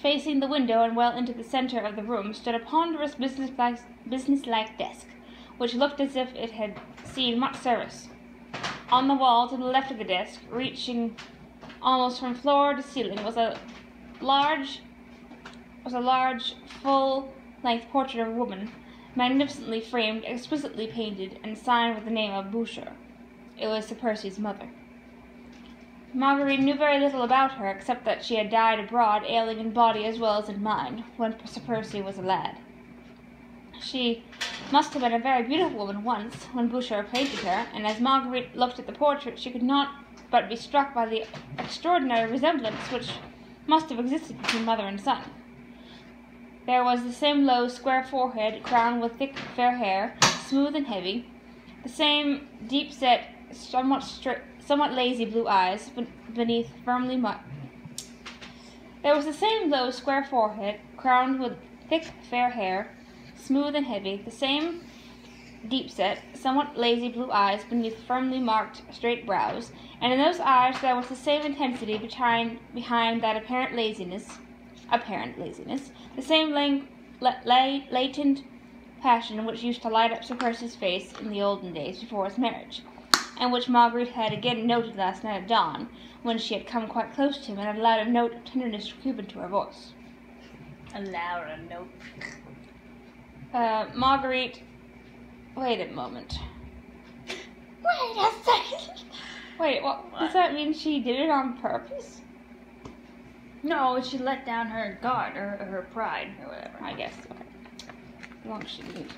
Facing the window and well into the center of the room stood a ponderous businesslike desk, which looked as if it had seen much service. On the wall to the left of the desk, reaching almost from floor to ceiling, was a large, full-length portrait of a woman, magnificently framed, exquisitely painted, and signed with the name of Boucher. It was Sir Percy's mother. Marguerite knew very little about her, except that she had died abroad, ailing in body as well as in mind, when Sir Percy was a lad. She must have been a very beautiful woman once, when Boucher painted her, and as Marguerite looked at the portrait, she could not but be struck by the extraordinary resemblance which must have existed between mother and son. There was the same low, square forehead, crowned with thick, fair hair, smooth and heavy, the same deep-set, somewhat lazy blue eyes beneath firmly marked. There was the same low, square forehead, crowned with thick, fair hair, smooth and heavy, the same deep-set, somewhat lazy blue eyes beneath firmly marked, straight brows, and in those eyes there was the same intensity behind that apparent laziness, the same latent passion which used to light up Sir Percy's face in the olden days before his marriage, and which Margaret had again noted last night at dawn, when she had come quite close to him and had allowed a note of tenderness to creep into her voice. Allowed a note. Marguerite... Wait a moment. Wait a second. Wait, what? Does that mean she did it on purpose? No, she let down her guard, or her pride, or whatever. I guess. Okay. As long as she didn't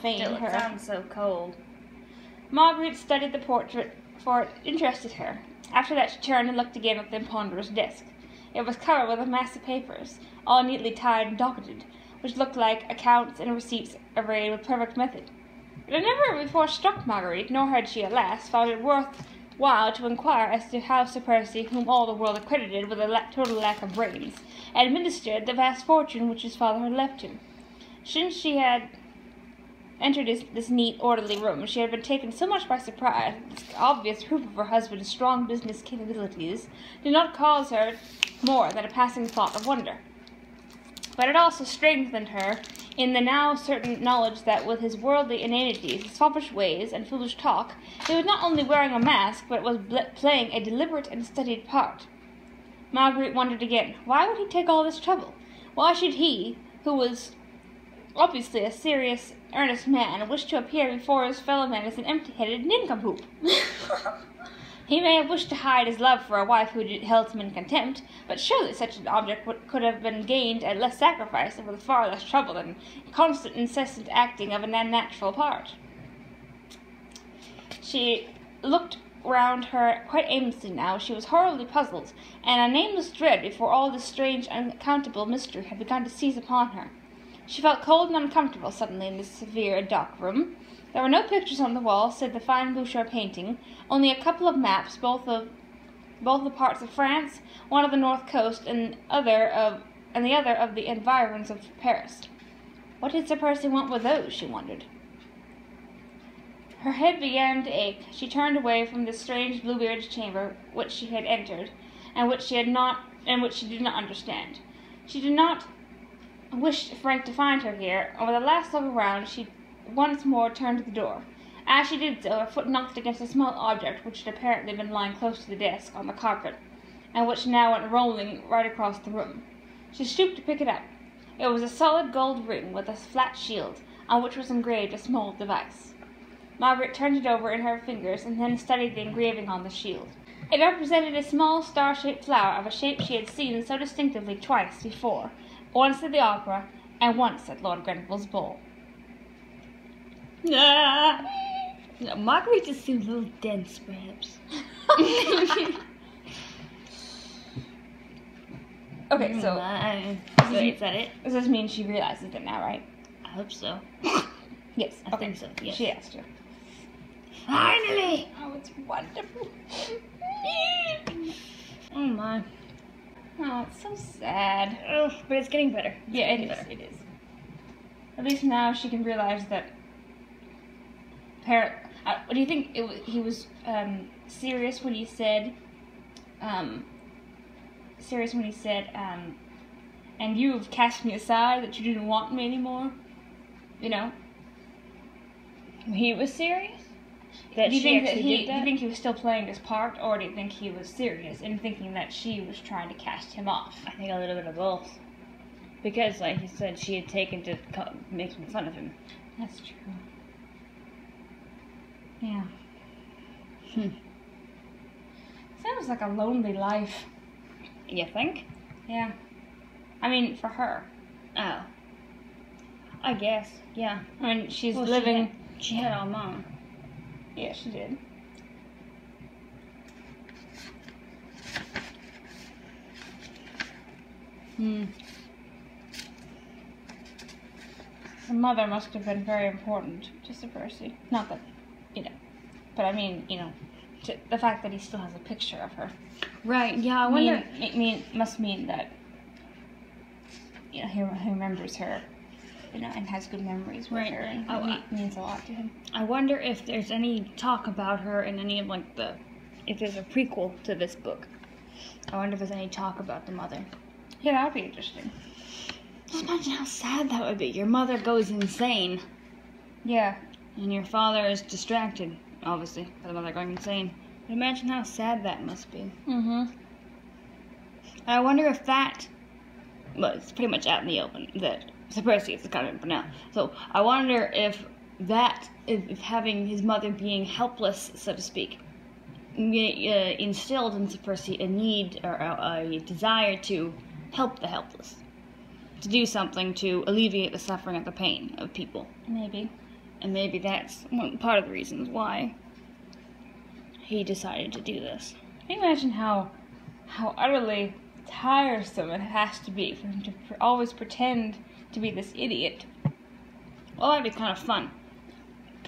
feign Still, her. it sounds so cold. Marguerite studied the portrait, for it interested her. After that, she turned and looked again at the ponderous desk. It was covered with a mass of papers, all neatly tied and docketed, which looked like accounts and receipts arrayed with perfect method. But it never before struck Marguerite, nor had she, alas, found it worth while to inquire as to how Sir Percy, whom all the world accredited with a total lack of brains, administered the vast fortune which his father had left him. Since she had entered this neat, orderly room, she had been taken so much by surprise that this obvious proof of her husband's strong business capabilities did not cause her more than a passing thought of wonder. But it also strengthened her in the now certain knowledge that with his worldly inanities, his foppish ways, and foolish talk, he was not only wearing a mask, but was playing a deliberate and studied part. Marguerite wondered again, why would he take all this trouble? Why should he, who was obviously a serious, earnest man, wish to appear before his fellow men as an empty-headed nincompoop? He may have wished to hide his love for a wife who held him in contempt, but surely such an object could have been gained at less sacrifice and with far less trouble than constant, incessant acting of an unnatural part. She looked round her quite aimlessly now. She was horribly puzzled, and a nameless dread before all this strange, unaccountable mystery had begun to seize upon her. She felt cold and uncomfortable suddenly in this severe, dark room. There were no pictures on the wall, save the fine Boucher painting, only a couple of maps, both the parts of France, one of the north coast, and the other of the environs of Paris. What did Sir Percy want with those, she wondered. Her head began to ache. She turned away from this strange Bluebeard's chamber which she had entered, and which she did not understand. She did not wish Frank to find her here, and with a last look around, she once more turned to the door. As she did so, her foot knocked against a small object which had apparently been lying close to the desk on the carpet, and which now went rolling right across the room. She stooped to pick it up. It was a solid gold ring with a flat shield, on which was engraved a small device. Margaret turned it over in her fingers, and then studied the engraving on the shield. It represented a small star-shaped flower of a shape she had seen so distinctively twice before, once at the opera, and once at Lord Grenville's ball. No, Marguerite just seems a little dense, perhaps. Okay, so is that it? Does this mean she realizes it now, right? I hope so. Yes, I think so. Yes. She has to. Finally! Oh, it's wonderful. Oh my. Oh, it's so sad. Ugh, but it's getting better. Yeah, it is. It is. At least now she can realize that. Do you think he was serious when he said? Serious when he said, and you have cast me aside, that you didn't want me anymore? You know. He was serious? Do you think he was still playing his part, or do you think he was serious in thinking that she was trying to cast him off? I think a little bit of both. Because, like he said, she had taken to making fun of him. That's true. Yeah. Sounds like a lonely life. You think? Yeah. I mean, for her. Oh. I guess, yeah. I mean, she's living... She had all mom. Yeah, she did. Her mother must have been very important to Sir Percy. Not that, but I mean, the fact that he still has a picture of her. Right, yeah, I wonder... must mean that, he remembers her, and has good memories with her, and it means a lot to him. I wonder if there's any talk about her in any of, if there's a prequel to this book. I wonder if there's any talk about the mother. Yeah, that would be interesting. Just imagine how sad that would be. Your mother goes insane. Yeah. And your father is distracted, obviously, by the mother going insane. But imagine how sad that must be. Mm-hmm. I wonder if that... Well, it's pretty much out in the open, that Sir Percy is the kind of Pimpernel. So, I wonder if that, if having his mother being helpless, so to speak, instilled in Sir Percy a need, or a desire to help the helpless. To do something to alleviate the suffering and the pain of people. Maybe. And maybe that's part of the reasons why he decided to do this. Can you imagine how utterly tiresome it has to be for him to always pretend to be this idiot? Well, that'd be kind of fun.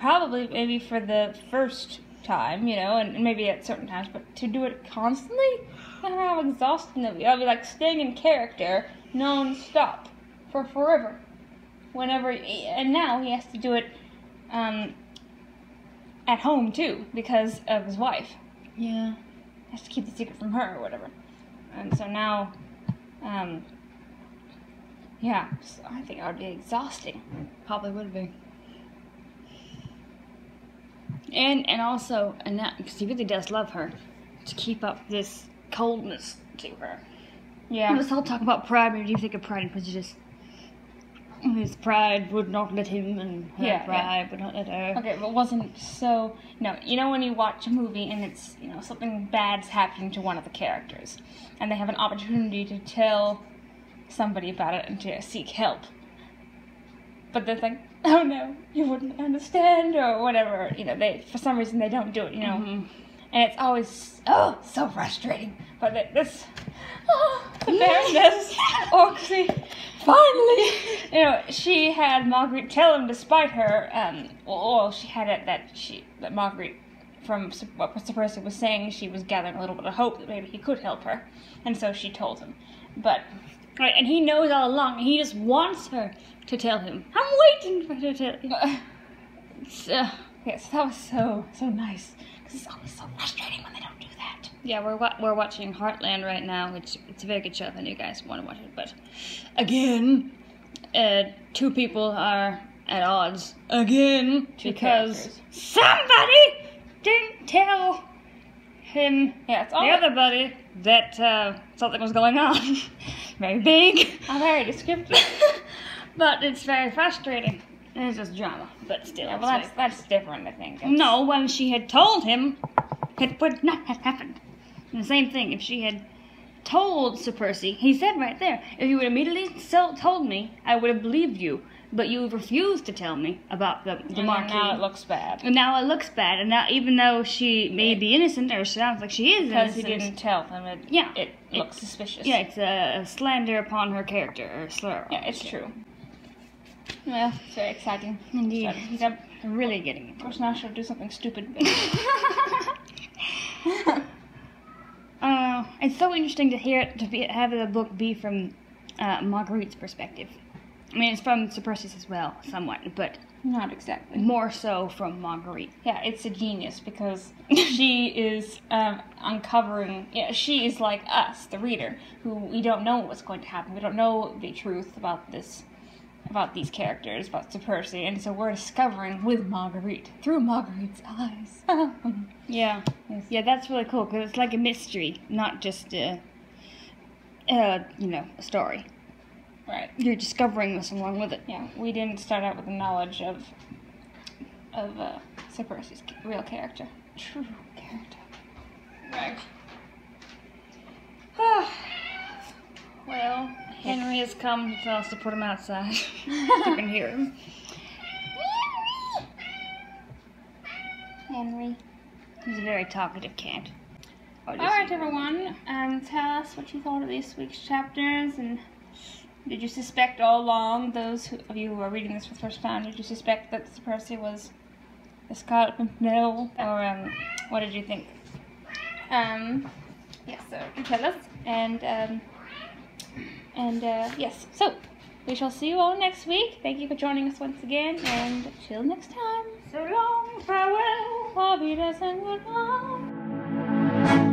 probably maybe for the first time, you know, and maybe at certain times, but to do it constantly, I don't know how exhausting that would be. I'll be like staying in character non-stop for forever. And now he has to do it at home too, because of his wife. Yeah. He has to keep the secret from her or whatever. And so now, yeah, so I think it would be exhausting. Probably would be. And also, and that, because he really does love her, to keep up this coldness to her. Yeah. Let's all talk about pride. Maybe you think of Pride and Prejudice. His pride would not let him, and her pride would not let her. Okay, but wasn't so... No, you know when you watch a movie and it's, you know, something bad's happening to one of the characters, and they have an opportunity to tell somebody about it and to seek help. But they're like, oh no, you wouldn't understand, or whatever. You know, for some reason they don't do it, you know. Mm-hmm. And it's always, so frustrating. But the Baroness, Orcsy, finally, you know, she had Marguerite tell him, despite her, she had it that Marguerite, from what Sir Percy was saying, she was gathering a little bit of hope that maybe he could help her. And so she told him. But, right, and he knows all along, and he just wants her to tell him. I'm waiting for her to tell him. Yes, that was so nice. It's always so frustrating when they don't do that. Yeah, we're watching Heartland right now, which it's a very good show if any of you guys want to watch it. But again, two people are at odds again because somebody didn't tell him, the other buddy, that something was going on. Very big, very descriptive, but it's very frustrating. It's just drama, but still. Yeah, well, that's different, I think. No, when she had told him, it would not have happened. And the same thing, if she had told Sir Percy, he said right there, if you would immediately told me, I would have believed you. But you refused to tell me about the Marquis. And now it looks bad. And now it looks bad. And now, even though she may be innocent, or sounds like she is innocent. Because he didn't tell them, it looks suspicious. Yeah, it's a slander upon her character, or slur. Yeah, it's true. Well, it's very exciting. Indeed. So he's really getting it. Of course, now she'll do something stupid. It's so interesting to hear it, have the book be from Marguerite's perspective. I mean, it's from Sir Percy's as well, somewhat, but not exactly. More so from Marguerite. Yeah, it's a genius because she is uncovering. Yeah, she is like us, the reader, who we don't know what's going to happen. We don't know the truth about these characters, about Sir Percy, and so we're discovering with Marguerite through Marguerite's eyes. Yeah, yes. Yeah, that's really cool because it's like a mystery, not just a story. Right. You're discovering this along with it. Yeah, we didn't start out with the knowledge of Sir Percy's real character. True character. Right. Well, Henry has come to tell us to put him outside. You can hear him. Henry. He's a very talkative cat. Alright, everyone. Tell us what you thought of this week's chapters, and did you suspect all along, those of you who are reading this for the first time, did you suspect that Sir Percy was the Scarlet Pimpernel, or what did you think? Yes, so you tell us, and yes, so we shall see you all next week. Thank you for joining us once again, and till next time. So long, farewell, auf Wiedersehen, goodbye.